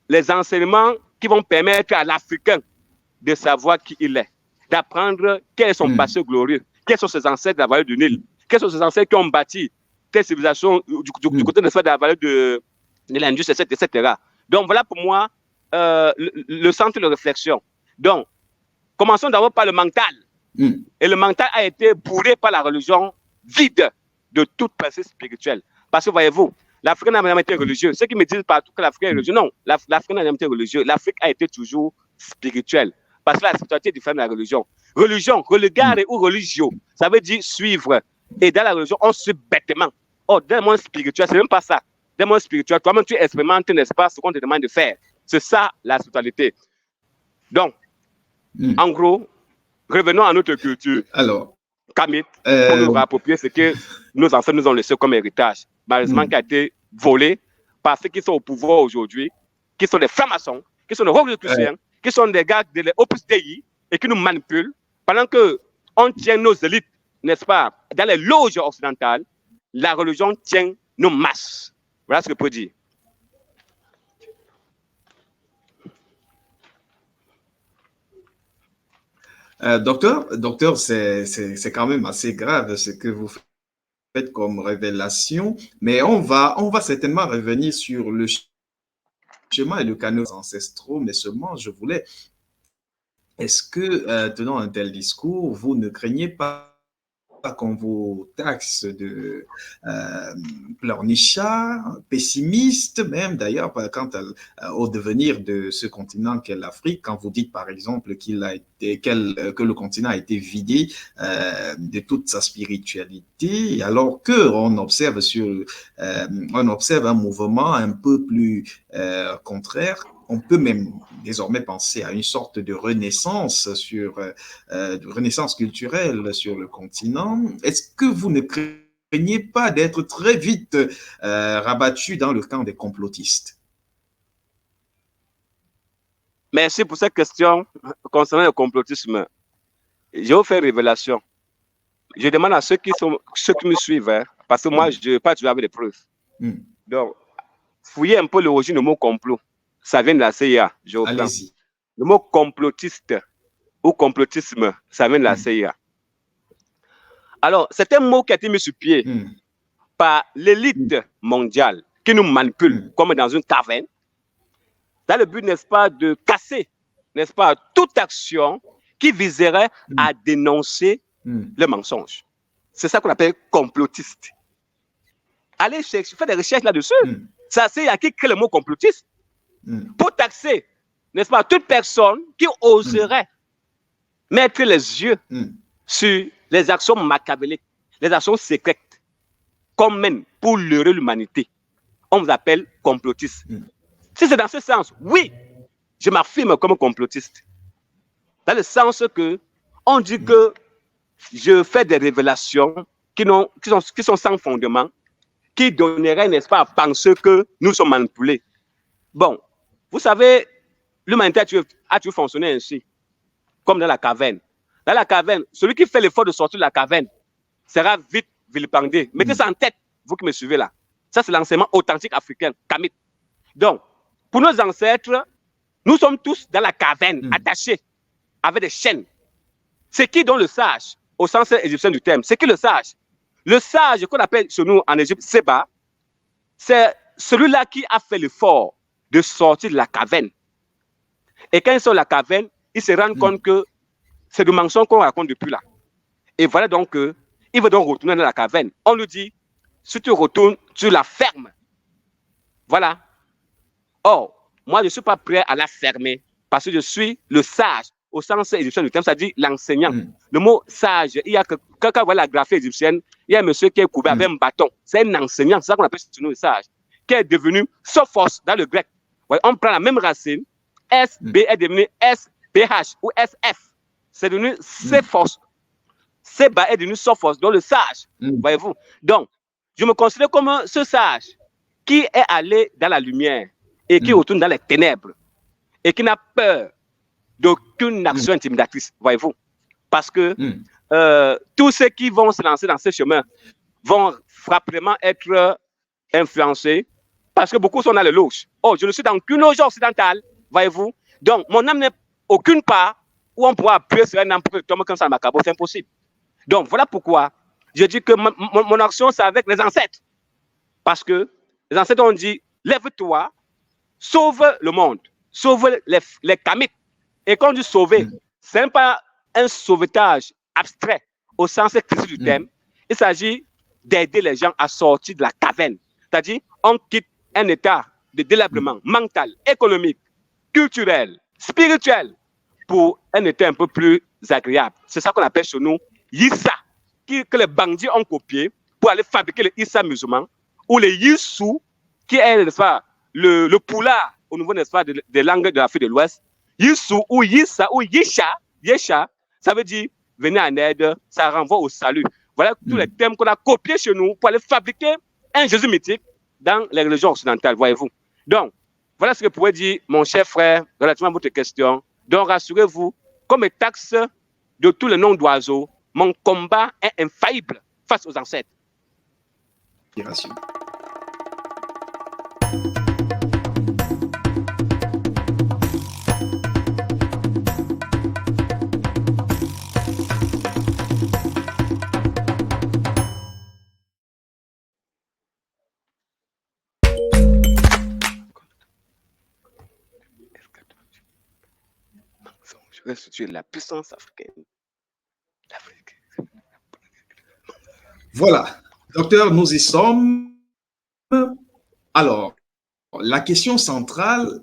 les enseignements qui vont permettre à l'Africain de savoir qui il est, d'apprendre quel est son passé glorieux, quels sont ses ancêtres de la vallée du Nil, quels sont ses ancêtres qui ont bâti telle civilisation du côté de la vallée de l'Indus, etc. Donc voilà pour moi le centre de réflexion. Donc, commençons d'abord par le mental. Et le mental a été bourré par la religion vide de toute pensée spirituelle. Parce que voyez-vous, l'Afrique n'a jamais été religieuse. Ceux qui me disent partout que l'Afrique est religieuse, non, l'Afrique n'a jamais été religieuse. L'Afrique a été toujours spirituelle. Parce que la spiritualité est différente de la religion. Religion, religare ou religio, ça veut dire suivre. Et dans la religion, on suit bêtement. Oh, dans le monde spirituel, c'est même pas ça. Dans le monde spirituel, toi-même, tu expérimentes, n'est-ce pas, ce qu'on te demande de faire. C'est ça, la spiritualité. Donc, en gros, revenons à notre culture. Alors, Kamit, pour nous réapproprier ce que nos ancêtres nous ont laissé comme héritage, malheureusement qui a été volé par ceux qui sont au pouvoir aujourd'hui, qui sont des francs-maçons, qui sont des rosicruciens, qui sont des gars de l'Opus Dei et qui nous manipulent pendant qu'on tient nos élites, n'est-ce pas, dans les loges occidentales, la religion tient nos masses. Voilà ce que je peux dire. Docteur, c'est quand même assez grave ce que vous faites comme révélation, mais on va certainement revenir sur le chemin et le canal ancestraux, mais seulement je voulais, est-ce que, tenant un tel discours, vous ne craignez pas qu'on vous taxe de pleurnichard, pessimiste même d'ailleurs quant au devenir de ce continent qu'est l'Afrique, quand vous dites par exemple que le continent a été vidé de toute sa spiritualité, alors qu'on observe on observe un mouvement un peu plus contraire. On peut même désormais penser à une sorte de renaissance de renaissance culturelle sur le continent. Est-ce que vous ne craignez pas d'être très vite rabattu dans le camp des complotistes? Merci pour cette question concernant le complotisme. Je vais vous faire une révélation. Je demande à ceux qui me suivent, parce que moi, je ne vais pas toujours avec des preuves. Donc, fouillez un peu l'origine du mot complot. Ça vient de la CIA, je reprends. Allez-y. Le mot complotiste ou complotisme, ça vient de la CIA. Alors, c'est un mot qui a été mis sur pied par l'élite mondiale qui nous manipule comme dans une caverne, dans le but, n'est-ce pas, de casser, n'est-ce pas, toute action qui viserait à dénoncer le mensonge. C'est ça qu'on appelle complotiste. Allez chercher, faites des recherches là-dessus. Ça, c'est à qui crée le mot complotiste. Pour taxer, n'est-ce pas, toute personne qui oserait mettre les yeux sur les actions machiavéliques, les actions secrètes qu'on mène pour leurrer l'humanité. On vous appelle complotiste. Si c'est dans ce sens, oui, je m'affirme comme complotiste. Dans le sens que on dit que je fais des révélations qui sont sans fondement, qui donneraient, n'est-ce pas, à penser que nous sommes manipulés. Bon, vous savez, l'humanité a toujours fonctionné ainsi, comme dans la caverne. Dans la caverne, celui qui fait l'effort de sortir de la caverne sera vite vilipendé. Mettez ça en tête, vous qui me suivez là. Ça, c'est l'enseignement authentique africain, Kamit. Donc, pour nos ancêtres, nous sommes tous dans la caverne, attachés, avec des chaînes. C'est qui donc le sage, au sens égyptien du terme? C'est qui le sage? Le sage qu'on appelle chez nous en Égypte Seba, c'est celui-là qui a fait l'effort de sortir de la caverne. Et quand il sort de la caverne, il se rend compte que c'est du mensonge qu'on raconte depuis là. Et voilà donc qu'il veut donc retourner dans la caverne. On lui dit, si tu retournes, tu la fermes. Voilà. Or, moi, je ne suis pas prêt à la fermer parce que je suis le sage au sens égyptien du terme, c'est-à-dire l'enseignant. Le mot sage, il y a que, quand on voit la graphie égyptienne, il y a un monsieur qui est couvert avec un bâton. C'est un enseignant, c'est ça qu'on appelle chez nous le sage, qui est devenu Sophos dans le grec. Ouais, on prend la même racine, SB est devenu SBH ou SF. C'est devenu Sophos. Seba est devenu Sophos, donc le sage. Voyez-vous. Donc, je me considère comme ce sage qui est allé dans la lumière et qui retourne dans les ténèbres et qui n'a peur d'aucune action intimidatrice, voyez-vous. Parce que tous ceux qui vont se lancer dans ce chemin vont rapidement être influencés parce que beaucoup sont dans les loges. Oh, je ne suis dans aucune loge occidentale, voyez-vous. Donc, mon âme n'est aucune part où on pourra appuyer sur un âme pour que tombe comme ça dans ma cabot, c'est impossible. Donc, voilà pourquoi je dis que mon action, c'est avec les ancêtres. Parce que les ancêtres ont dit, lève-toi, sauve le monde, sauve les Kamites. Et quand on dit sauver, ce n'est pas un sauvetage abstrait, au sens critique du terme, il s'agit d'aider les gens à sortir de la caverne. C'est-à-dire, on quitte un état de délabrement mental, économique, culturel, spirituel, pour un état un peu plus agréable. C'est ça qu'on appelle chez nous Yissa, que les bandits ont copié pour aller fabriquer le Issa musulman, ou le Yissou, qui est le poulard au niveau des langues de l'Afrique de l'Ouest. Yissou ou Yissa ou Yesha, ça veut dire venir en aide, ça renvoie au salut. Voilà tous les termes qu'on a copiés chez nous pour aller fabriquer un Jésus mythique dans les religions occidentales, voyez-vous. Donc, voilà ce que pourrait dire mon cher frère relativement à votre question. Donc, rassurez-vous, comme taxe de tous les noms d'oiseaux, mon combat est infaillible face aux ancêtres. Je restitue la puissance africaine. Voilà, docteur, nous y sommes. Alors, la question centrale,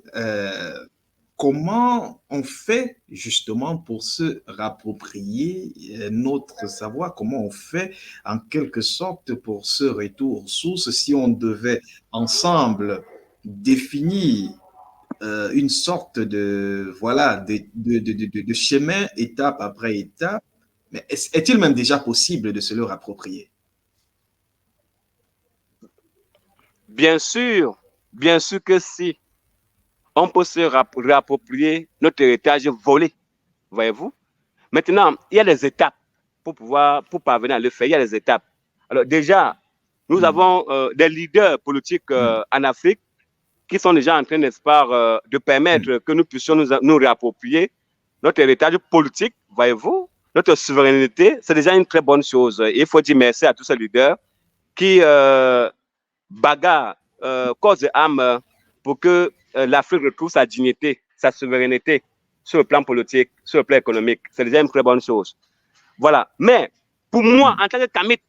comment on fait justement pour se réapproprier notre savoir, comment on fait en quelque sorte pour ce retour aux sources, si on devait ensemble définir une sorte de, voilà, de chemin étape après étape, mais est-il même déjà possible de se le approprier? Bien sûr que si. On peut se réapproprier notre héritage volé, voyez-vous. Maintenant, il y a des étapes pour parvenir à le faire. Il y a des étapes. Alors déjà, nous avons des leaders politiques en Afrique qui sont déjà en train, n'est-ce pas, de permettre que nous puissions nous réapproprier notre héritage politique, voyez-vous, notre souveraineté. C'est déjà une très bonne chose. Et il faut dire merci à tous ces leaders qui bagarrent corps et âme pour que l'Afrique retrouve sa dignité, sa souveraineté sur le plan politique, sur le plan économique. C'est déjà une très bonne chose. Voilà. Mais pour moi, en tant que Kamit,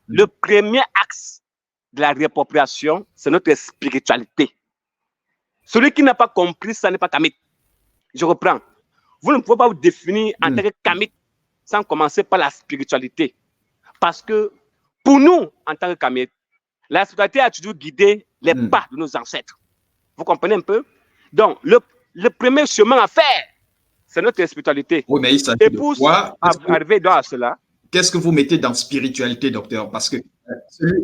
le premier axe de la réappropriation, c'est notre spiritualité. Celui qui n'a pas compris ça n'est pas Kamit. Je reprends. Vous ne pouvez pas vous définir en tant que Kamit sans commencer par la spiritualité. Parce que pour nous, en tant que Kamit, la spiritualité a toujours guidé les pas de nos ancêtres. Vous comprenez un peu? Donc, le premier chemin à faire, c'est notre spiritualité. Oui, mais il s'agit et de pour quoi? arriver à cela... Qu'est-ce que vous mettez dans spiritualité, docteur? Parce que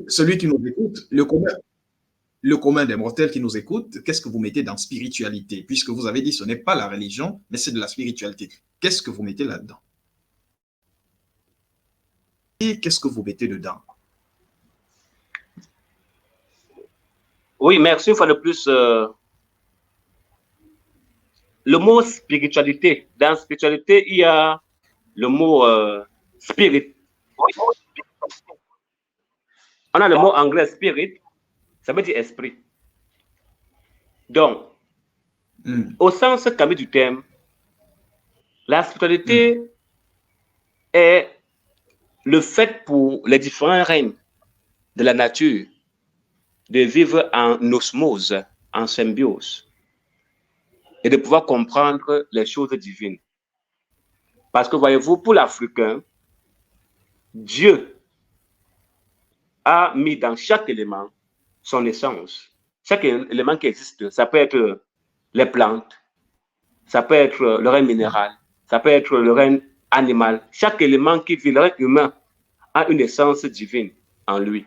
celui qui nous écoute, le commun des mortels qui nous écoute, qu'est-ce que vous mettez dans spiritualité? Puisque vous avez dit ce n'est pas la religion, mais c'est de la spiritualité. Qu'est-ce que vous mettez là-dedans? Et qu'est-ce que vous mettez dedans? Oui, merci une fois de plus. Le mot spiritualité, dans spiritualité, il y a le mot spirit. On a le mot anglais spirit, ça veut dire esprit. Donc, au sens Kamit du terme, la spiritualité est le fait pour les différents règnes de la nature de vivre en osmose, en symbiose, et de pouvoir comprendre les choses divines. Parce que, voyez-vous, pour l'Africain, Dieu a mis dans chaque élément son essence. Chaque élément qui existe, ça peut être les plantes, ça peut être le règne minéral, ça peut être le règne animal. Chaque élément qui vit, le règne humain, a une essence divine en lui.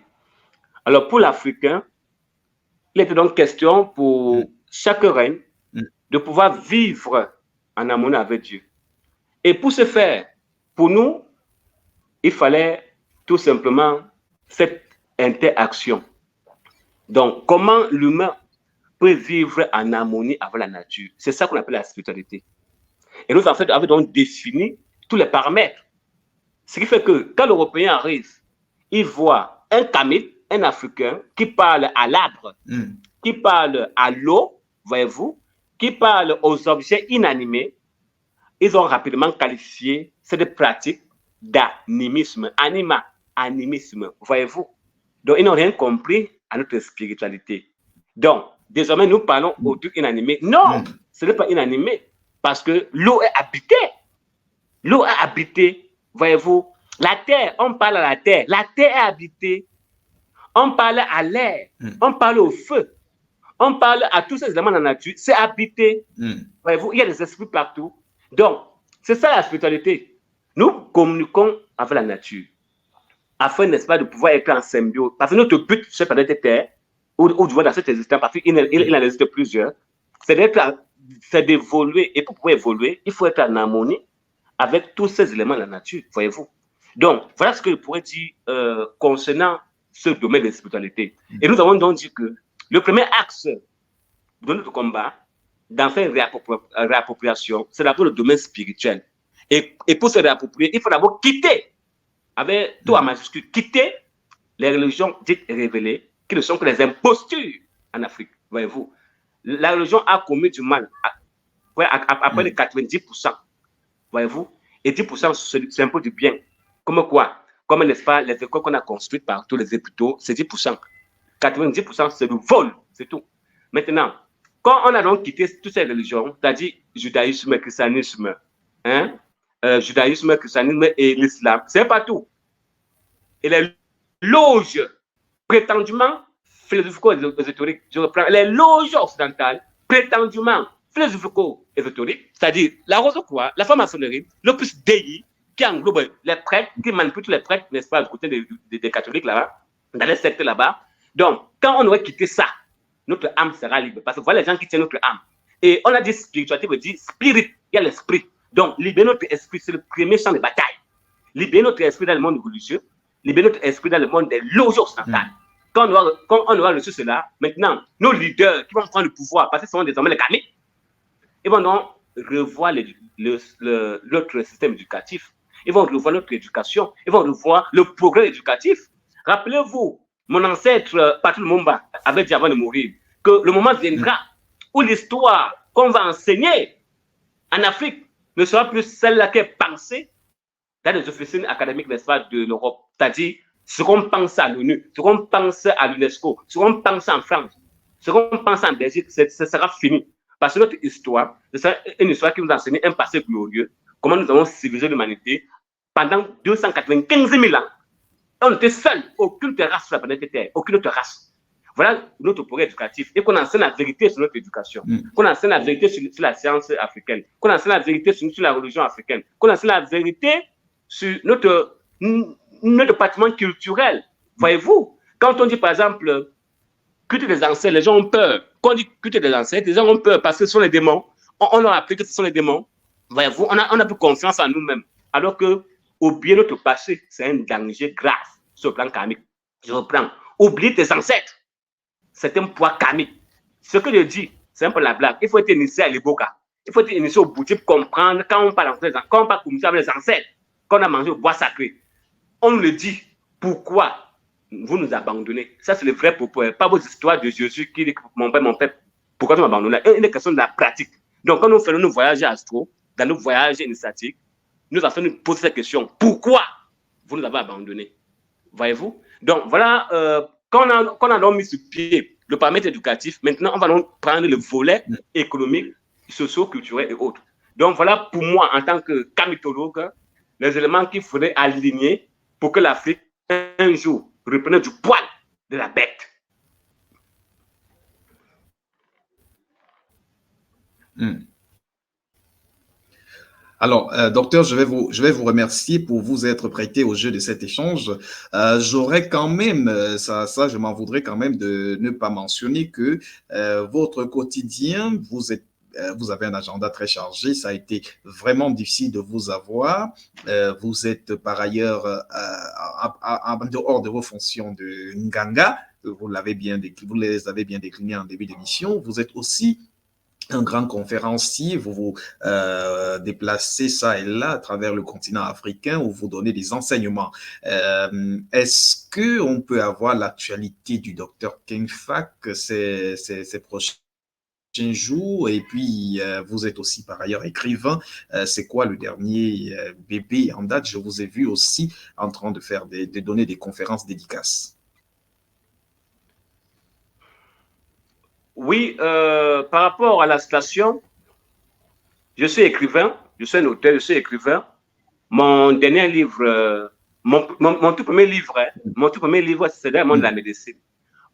Alors, pour l'Africain, il était donc question pour chaque règne de pouvoir vivre en harmonie avec Dieu. Et pour ce faire, pour nous, il fallait tout simplement cette interaction. Donc, comment l'humain peut vivre en harmonie avec la nature? C'est ça qu'on appelle la spiritualité. Et nous, en fait, avons donc défini tous les paramètres. Ce qui fait que quand l'Européen arrive, il voit un Kamit, un Africain, qui parle à l'arbre, qui parle à l'eau, voyez-vous, qui parle aux objets inanimés. Ils ont rapidement qualifié cette pratique d'animisme, animisme, voyez-vous. Donc, ils n'ont rien compris à notre spiritualité. Donc, désormais, nous parlons au truc inanimé. Non, ce n'est pas inanimé, parce que l'eau est habitée. L'eau est habitée, voyez-vous. La terre, on parle à la terre est habitée. On parle à l'air, on parle au feu, on parle à tous ces éléments de la nature, c'est habité. Voyez-vous, il y a des esprits partout. Donc, c'est ça la spiritualité. Nous communiquons avec la nature, afin, n'est-ce pas, de pouvoir être en symbiose. Parce que notre but sur cette planète Terre, ou du moins dans cette existence, parce qu'il en existe plusieurs, c'est d'évoluer. Et pour pouvoir évoluer, il faut être en harmonie avec tous ces éléments de la nature, voyez-vous. Donc, voilà ce que je pourrais dire concernant ce domaine de spiritualité. Et nous avons donc dit que le premier axe de notre combat, d'en faire une réappropriation, c'est d'abord le domaine spirituel. Et pour se réapproprier, il faut d'abord quitter, avec tout en majuscule, quitter les religions dites révélées, qui ne sont que les impostures en Afrique, voyez-vous. La religion a commis du mal à près de 90%, voyez-vous, et 10% c'est un peu du bien. Comme quoi? Comme, n'est-ce pas, les écoles qu'on a construites partout, les hôpitaux, c'est 10%. 90%, c'est le vol, c'est tout. Maintenant, quand on a donc quitté toutes ces religions, c'est-à-dire judaïsme, christianisme, judaïsme, christianisme et l'islam, c'est pas tout. Et les loges prétendument philosophico-ésotériques, je reprends, les loges occidentales prétendument philosophico-ésotériques, c'est-à-dire la Rose-Croix, la franc-maçonnerie, l'Opus Dei, qui englobe les prêtres, qui manipulent tous les prêtres, n'est-ce pas, du côté des catholiques là-bas, dans les sectes là-bas. Donc, quand on aurait quitté ça, notre âme sera libre. Parce que voilà les gens qui tiennent notre âme. Et on a dit spiritualité veut dire spirit, il y a l'esprit. Donc, libérer notre esprit, c'est le premier champ de bataille. Libérer notre esprit dans le monde religieux, libérer notre esprit dans le monde des loges occidentales. Quand on aura reçu cela, maintenant, nos leaders qui vont prendre le pouvoir, parce que ce sont désormais les kamites, ils vont donc revoir notre système éducatif. Ils vont revoir notre éducation. Ils vont revoir le progrès éducatif. Rappelez-vous, mon ancêtre, Patrick Lumumba, avait dit avant de mourir, que le moment viendra où l'histoire qu'on va enseigner en Afrique ne sera plus celle-là qui est pensée dans les officines académiques, n'est-ce pas, de l'Europe. C'est-à-dire, ce qu'on pense à l'ONU, ce qu'on pense à l'UNESCO, ce qu'on pense en France, ce qu'on pense en Belgique, ce sera fini. Parce que notre histoire, c'est une histoire qui nous a enseigné un passé glorieux, comment nous avons civilisé l'humanité pendant 295 000 ans. On était seuls, aucune race sur la planète Terre, aucune autre race. Voilà notre progrès éducatif. Et qu'on enseigne la vérité sur notre éducation, qu'on enseigne la vérité sur la science africaine, qu'on enseigne la vérité sur la religion africaine, qu'on enseigne la vérité sur notre patrimoine culturel. Voyez-vous, quand on dit par exemple culte des ancêtres, les gens ont peur. Quand on dit culte des ancêtres, les gens ont peur parce que ce sont les démons. On leur a appris que ce sont les démons. Voyez-vous, on a plus confiance en nous-mêmes. Alors que oublier notre passé, c'est un danger grave sur le plan karmique. Je reprends. Oublier tes ancêtres, c'est un poids karmique. Ce que je dis, c'est un peu la blague. Il faut être initié à l'Iboka. Il faut être initié au boutique pour comprendre quand on parle avec les ancêtres, quand on a mangé au bois sacré. On nous le dit. Pourquoi vous nous abandonnez? Ça, c'est le vrai propos. Pas vos histoires de Jésus qui dit mon père, pourquoi tu m'as abandonné? Il est question de la pratique. Donc, quand nous faisons nos voyages astro, dans nos voyages initiatiques, nous avons nous poser cette question. Pourquoi vous nous avez abandonnés? Voyez-vous? Donc, voilà, quand on a donc mis sur pied le paramètre éducatif, maintenant, on va donc prendre le volet économique, socio-culturel et autres. Donc, voilà pour moi, en tant que kamitologue, les éléments qu'il faudrait aligner pour que l'Afrique, un jour, reprenne du poil de la bête. Alors, docteur, je vais vous remercier pour vous être prêté au jeu de cet échange. J'aurais quand même, je m'en voudrais quand même de ne pas mentionner que votre quotidien, vous avez un agenda très chargé. Ça a été vraiment difficile de vous avoir. Vous êtes par ailleurs en dehors de vos fonctions de Nganga. Vous les avez bien déclinées en début d'émission. Vous êtes aussi un grand conférencier, vous vous déplacez ça et là à travers le continent africain où vous donnez des enseignements. Est-ce qu'on peut avoir l'actualité du docteur King Fak ces prochains jour, et puis vous êtes aussi par ailleurs écrivain. C'est quoi le dernier bébé en date? Je vous ai vu aussi en train de faire de donner des conférences dédicaces. Oui, par rapport à la station, je suis écrivain, je suis un auteur, je suis écrivain. Mon dernier livre, mon tout premier livre, c'est dans le monde de la médecine.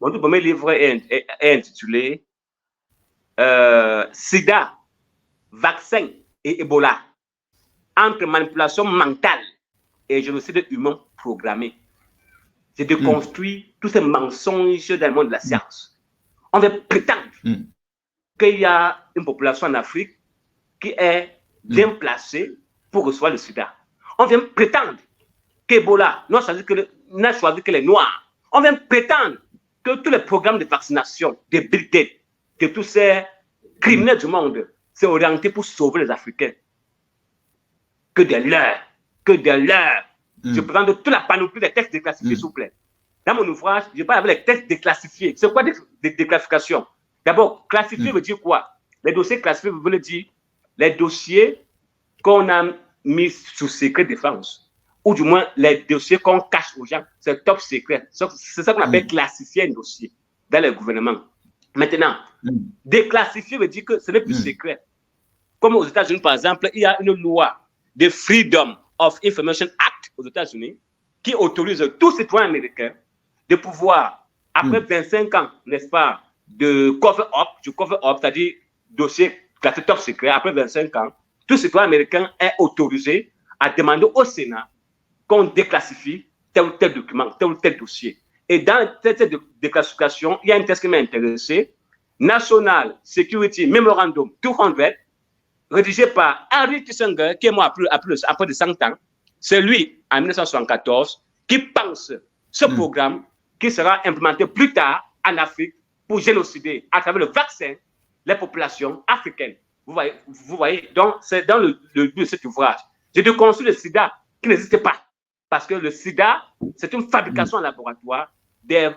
Mon tout premier livre est intitulé Sida, vaccin et Ebola, entre manipulation mentale et génocide humain programmé. J'ai déconstruit tous ces mensonges dans le monde de la science. On veut prétendre qu'il y a une population en Afrique qui est bien placée pour recevoir le sida. On vient prétendre qu'Ebola n'a choisi que les Noirs. On vient prétendre que tous les programmes de vaccination, des brigades, de tous ces criminels du monde, c'est orienté pour sauver les Africains. Que des leurs, que des leurs. Je présente toute la panoplie des textes déclassifiés, s'il vous plaît. Dans mon ouvrage, je parle avec les textes déclassifiés. C'est quoi des déclassifications? D'abord, classifier veut dire quoi? Les dossiers classifiés veulent dire les dossiers qu'on a mis sous secret défense, ou du moins les dossiers qu'on cache aux gens, c'est top secret. C'est ça qu'on appelle classifier un dossier dans le gouvernement. Maintenant, déclassifier veut dire que ce n'est plus secret. Comme aux États-Unis, par exemple, il y a une loi de Freedom of Information Act aux États-Unis qui autorise tout citoyen américain de pouvoir, après 25 ans, n'est-ce pas, de cover-up, c'est-à-dire dossier classé top secret, après 25 ans, tout citoyen américain est autorisé à demander au Sénat qu'on déclassifie tel ou tel document, tel ou tel dossier. Et dans cette déclassification, il y a un texte qui m'a intéressé, National Security Memorandum 200, rédigé par Henry Kissinger, qui est mort après de 100 ans. C'est lui, en 1974, qui pense ce programme qui sera implémenté plus tard en Afrique pour génocider à travers le vaccin les populations africaines. Vous voyez, donc c'est dans le but de cet ouvrage. J'ai déconstruit le sida qui n'existe pas. Parce que le sida, c'est une fabrication en laboratoire des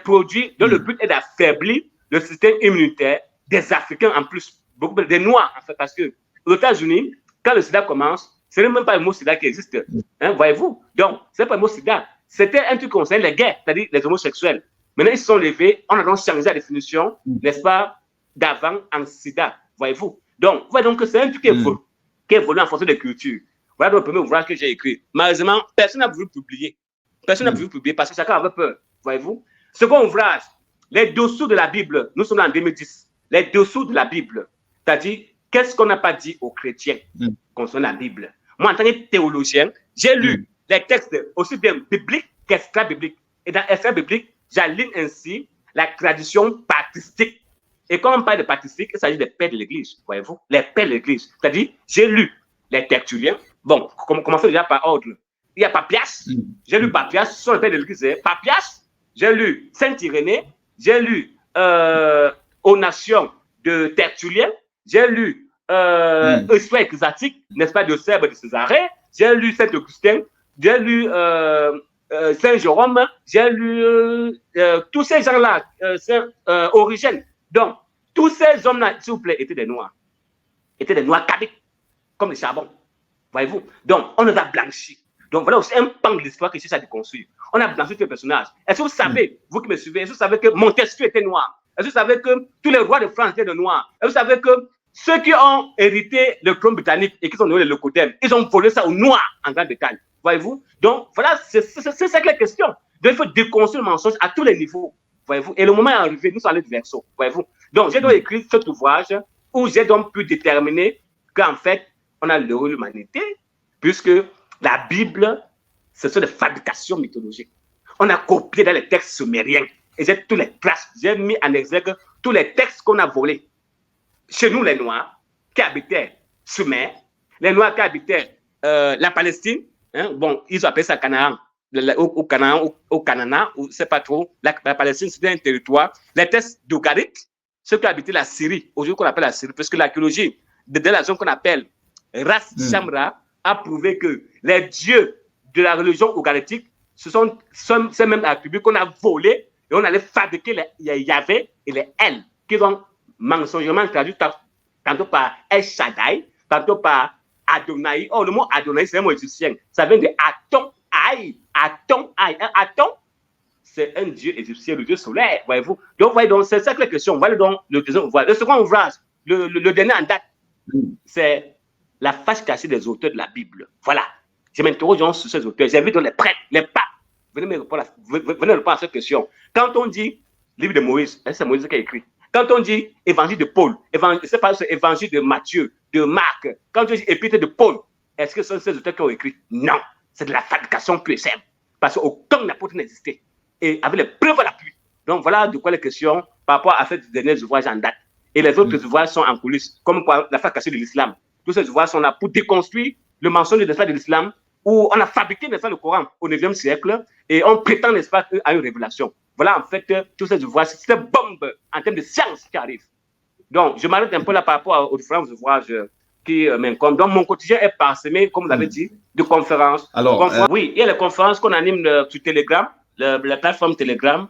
produits dont le but est d'affaiblir le système immunitaire des Africains en plus, beaucoup des Noirs en fait, parce que aux États-Unis, quand le sida commence, ce n'est même pas le mot sida qui existe. Hein, voyez-vous? Donc, ce n'est pas le mot sida. C'était un truc concernant les gays, c'est-à-dire les homosexuels. Maintenant, ils se sont levés, on a donc changé la définition, n'est-ce pas, d'avant en sida, voyez-vous. Donc, vous voyez donc que c'est un truc qui évolue en fonction des cultures. Voilà le premier ouvrage que j'ai écrit. Malheureusement, personne n'a voulu publier. Personne n'a voulu publier parce que chacun avait peur, voyez-vous. Second ouvrage, les dessous de la Bible. Nous sommes en 2010. Les dessous de la Bible. C'est-à-dire, qu'est-ce qu'on n'a pas dit aux chrétiens concernant la Bible? Moi, en tant que théologien, j'ai lu les textes aussi bien bibliques qu'extra-bibliques. Et dans extra-biblique, j'aligne ainsi la tradition patristique. Et quand on parle de patristique, il s'agit des pères de l'Église, voyez-vous, les pères de l'Église. C'est-à-dire, j'ai lu les Tertulliens. Bon, commençons déjà par ordre. Il y a Papias. J'ai lu Papias, ce sont les pères de l'Église. Papias, j'ai lu Saint-Irénée, j'ai lu aux Nations de Tertullien, j'ai lu Histoire ecclésiastique, n'est-ce pas, de Sèbre de Césarée, j'ai lu Saint-Augustin, j'ai lu Saint-Jérôme, j'ai lu tous ces gens-là, Origène. Donc, tous ces hommes-là, s'il vous plaît, étaient des Noirs. Étaient des Noirs cabiques, comme le charbon. Voyez-vous? Donc, on les a blanchis. Donc, voilà aussi un pan de l'histoire qui cherche à déconstruire. On a blanchi tous les personnages. Est-ce que vous savez, vous qui me suivez, est-ce que vous savez que Montesquieu était noir? Est-ce que vous savez que tous les rois de France étaient de noirs? Est-ce que vous savez que ceux qui ont hérité le trône britannique et qui sont nommés les Locoden, ils ont volé ça aux noirs en Grande-Bretagne? Voyez-vous? Donc, voilà, c'est ça que la question. Donc, il faut déconstruire le mensonge à tous les niveaux. Voyez-vous? Et le moment est arrivé, nous sommes allés du verso. Voyez-vous? Donc, j'ai donc écrit cet ouvrage où j'ai donc pu déterminer qu'en fait, on a l'heureux l'humanité, puisque la Bible, ce sont des fabrications mythologiques. On a copié dans les textes sumériens. Et j'ai tous les traces, j'ai mis en exergue tous les textes qu'on a volés. Chez nous, les Noirs, qui habitaient Sumer, les Noirs qui habitaient la Palestine, hein, bon, ils appellent ça Canaan, au Canaan, ou c'est pas trop, la Palestine, c'était un territoire. Les textes d'Ougarique, ceux qui habitaient la Syrie, aujourd'hui qu'on appelle la Syrie, parce que l'archéologie de la zone qu'on appelle Ras Shamra a prouvé que les dieux de la religion ougaritique, ce sont ces mêmes attributs qu'on a volés et on allait fabriquer les Yahvé et les El, qui ont mensongèrement traduit tantôt par El Shaddai, tantôt par Adonai. Oh, le mot Adonai, c'est un mot égyptien. Ça vient de Aton Aï. Aton Aï. Aton, c'est un dieu égyptien, le dieu solaire, voyez-vous. Donc, voyez, donc c'est ça que la question. Voilà donc le deuxième ouvrage. Le second ouvrage, le dernier en date, c'est la face cachée des auteurs de la Bible. Voilà. Je m'interroge sur ces auteurs. J'ai vu dans les prêtres, les papes. Venez me répondre à cette question. Quand on dit livre de Moïse, c'est Moïse qui a écrit. Quand on dit évangile de Paul, c'est pas évangile de Matthieu, de Marc. Quand on dit épître de Paul, est-ce que ce sont ces auteurs qui ont écrit? Non. C'est de la fabrication pure et simple. Parce qu'aucun apôtre n'existait. Et avec les preuves à l'appui. Donc voilà de quoi les questions par rapport à ces derniers ouvrages en date. Et les autres ouvrages sont en coulisses, comme la face cachée de l'islam. Tous ces ouvrages sont là pour déconstruire le mensonge de l'islam, où on a fabriqué le Coran au 9e siècle et on prétend, n'est-ce pas, à une révélation. Voilà, en fait, tous ces ouvrages, c'est cette bombe en termes de science qui arrive. Donc, je m'arrête un peu là par rapport aux différents ouvrages qui m'incombent. Donc, mon quotidien est parsemé, comme vous l'avez dit, de conférences. Alors, oui, il y a les conférences qu'on anime sur Telegram, la plateforme Telegram,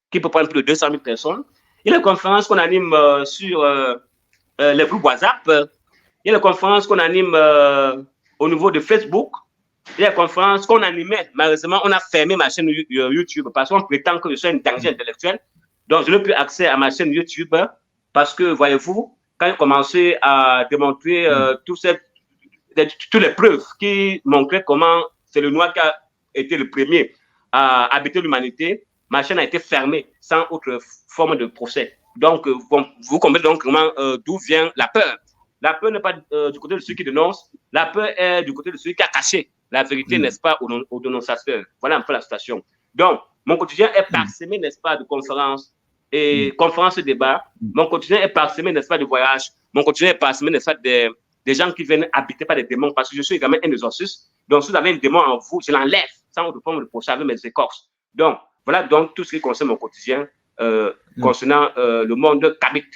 qui peut prendre plus de 200 000 personnes. Il y a les conférences qu'on anime sur les groupes WhatsApp. Il y a les conférences qu'on anime au niveau de Facebook. Il y a les conférences qu'on animait. Malheureusement, on a fermé ma chaîne YouTube parce qu'on prétend que je suis un danger intellectuel. Donc, je n'ai plus accès à ma chaîne YouTube parce que, voyez-vous, quand j'ai commencé à démontrer toutes les preuves qui montraient comment c'est le noir qui a été le premier à habiter l'humanité, ma chaîne a été fermée sans autre forme de procès. Donc, vous comprenez donc vraiment d'où vient la peur. La peur n'est pas du côté de celui qui dénonce, la peur est du côté de celui qui a caché la vérité, n'est-ce pas, au dénonçateur. Voilà un peu la situation. Donc, mon quotidien est parsemé, n'est-ce pas, de conférences et conférences et débats. Mon quotidien est parsemé, n'est-ce pas, de voyages. Mon quotidien est parsemé, n'est-ce pas, des gens qui viennent habiter par des démons, parce que je suis également un exorciste. Donc, si vous avez un démon en vous, je l'enlève sans autre forme de procès avec mes écorces. Donc, voilà donc tout ce qui concerne mon quotidien concernant le monde kabite.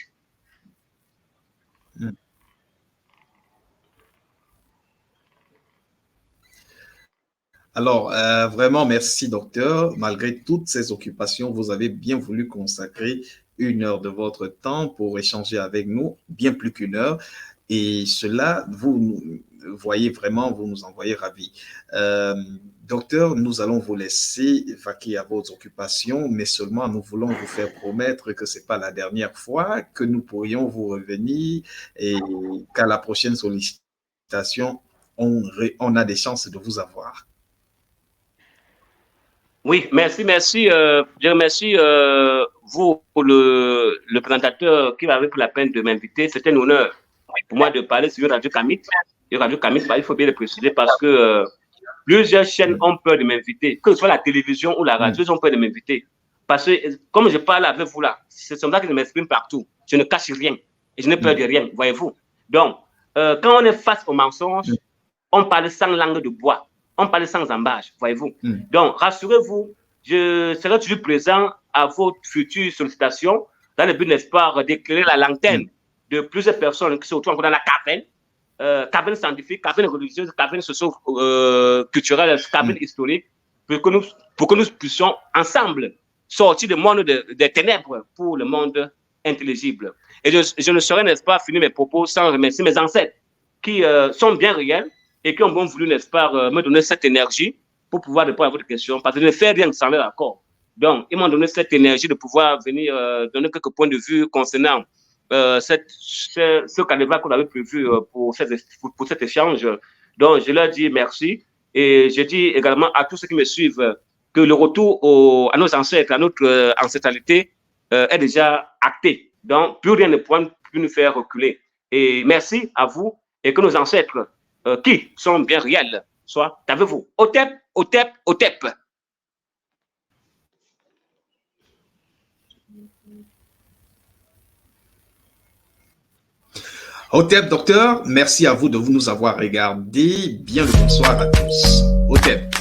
Alors, vraiment, merci, docteur. Malgré toutes ces occupations, vous avez bien voulu consacrer 1 heure de votre temps pour échanger avec nous, bien plus qu'1 heure. Et cela, vous voyez vraiment, vous nous envoyez ravis. Docteur, nous allons vous laisser vaquer à vos occupations, mais seulement nous voulons vous faire promettre que ce n'est pas la dernière fois, que nous pourrions vous revenir et qu'à la prochaine sollicitation, on a des chances de vous avoir. Oui, merci. Je remercie vous, le présentateur qui m'avait pris la peine de m'inviter. C'était un honneur pour moi de parler sur Radio Kamit. Et Radio Kamit, il faut bien le préciser parce que plusieurs chaînes ont peur de m'inviter, que ce soit la télévision ou la radio, ils ont peur de m'inviter. Parce que comme je parle avec vous là, c'est comme ça que je m'exprime partout. Je ne cache rien et je n'ai peur de rien, voyez-vous. Donc, quand on est face aux mensonges, on parle sans langue de bois. On parle sans embâche, voyez-vous. Donc, rassurez-vous, je serai toujours présent à vos futures sollicitations dans le but, n'est-ce pas, d'éclairer la lanterne de plusieurs personnes qui se retrouvent encore dans la caverne scientifique, caverne religieuse, caverne socio-culturelle, caverne historique, pour que nous puissions ensemble sortir du monde des ténèbres pour le monde intelligible. Et je ne saurais, n'est-ce pas, finir mes propos sans remercier mes ancêtres qui sont bien réels et qui ont bon voulu, n'est-ce pas, me donner cette énergie pour pouvoir répondre à votre question, parce que je ne fais rien sans leur accord. Donc, ils m'ont donné cette énergie de pouvoir venir donner quelques points de vue concernant ce carnaval qu'on avait prévu pour cet échange. Donc, je leur dis merci et je dis également à tous ceux qui me suivent que le retour à nos ancêtres, à notre ancestralité est déjà acté. Donc, plus rien ne pourra plus nous faire reculer. Et merci à vous et que nos ancêtres qui sont bien réels soient avec vous. Otep, Otep, Otep. Otep, docteur, merci à vous de nous avoir regardé. Bien le bonsoir à tous. Otep.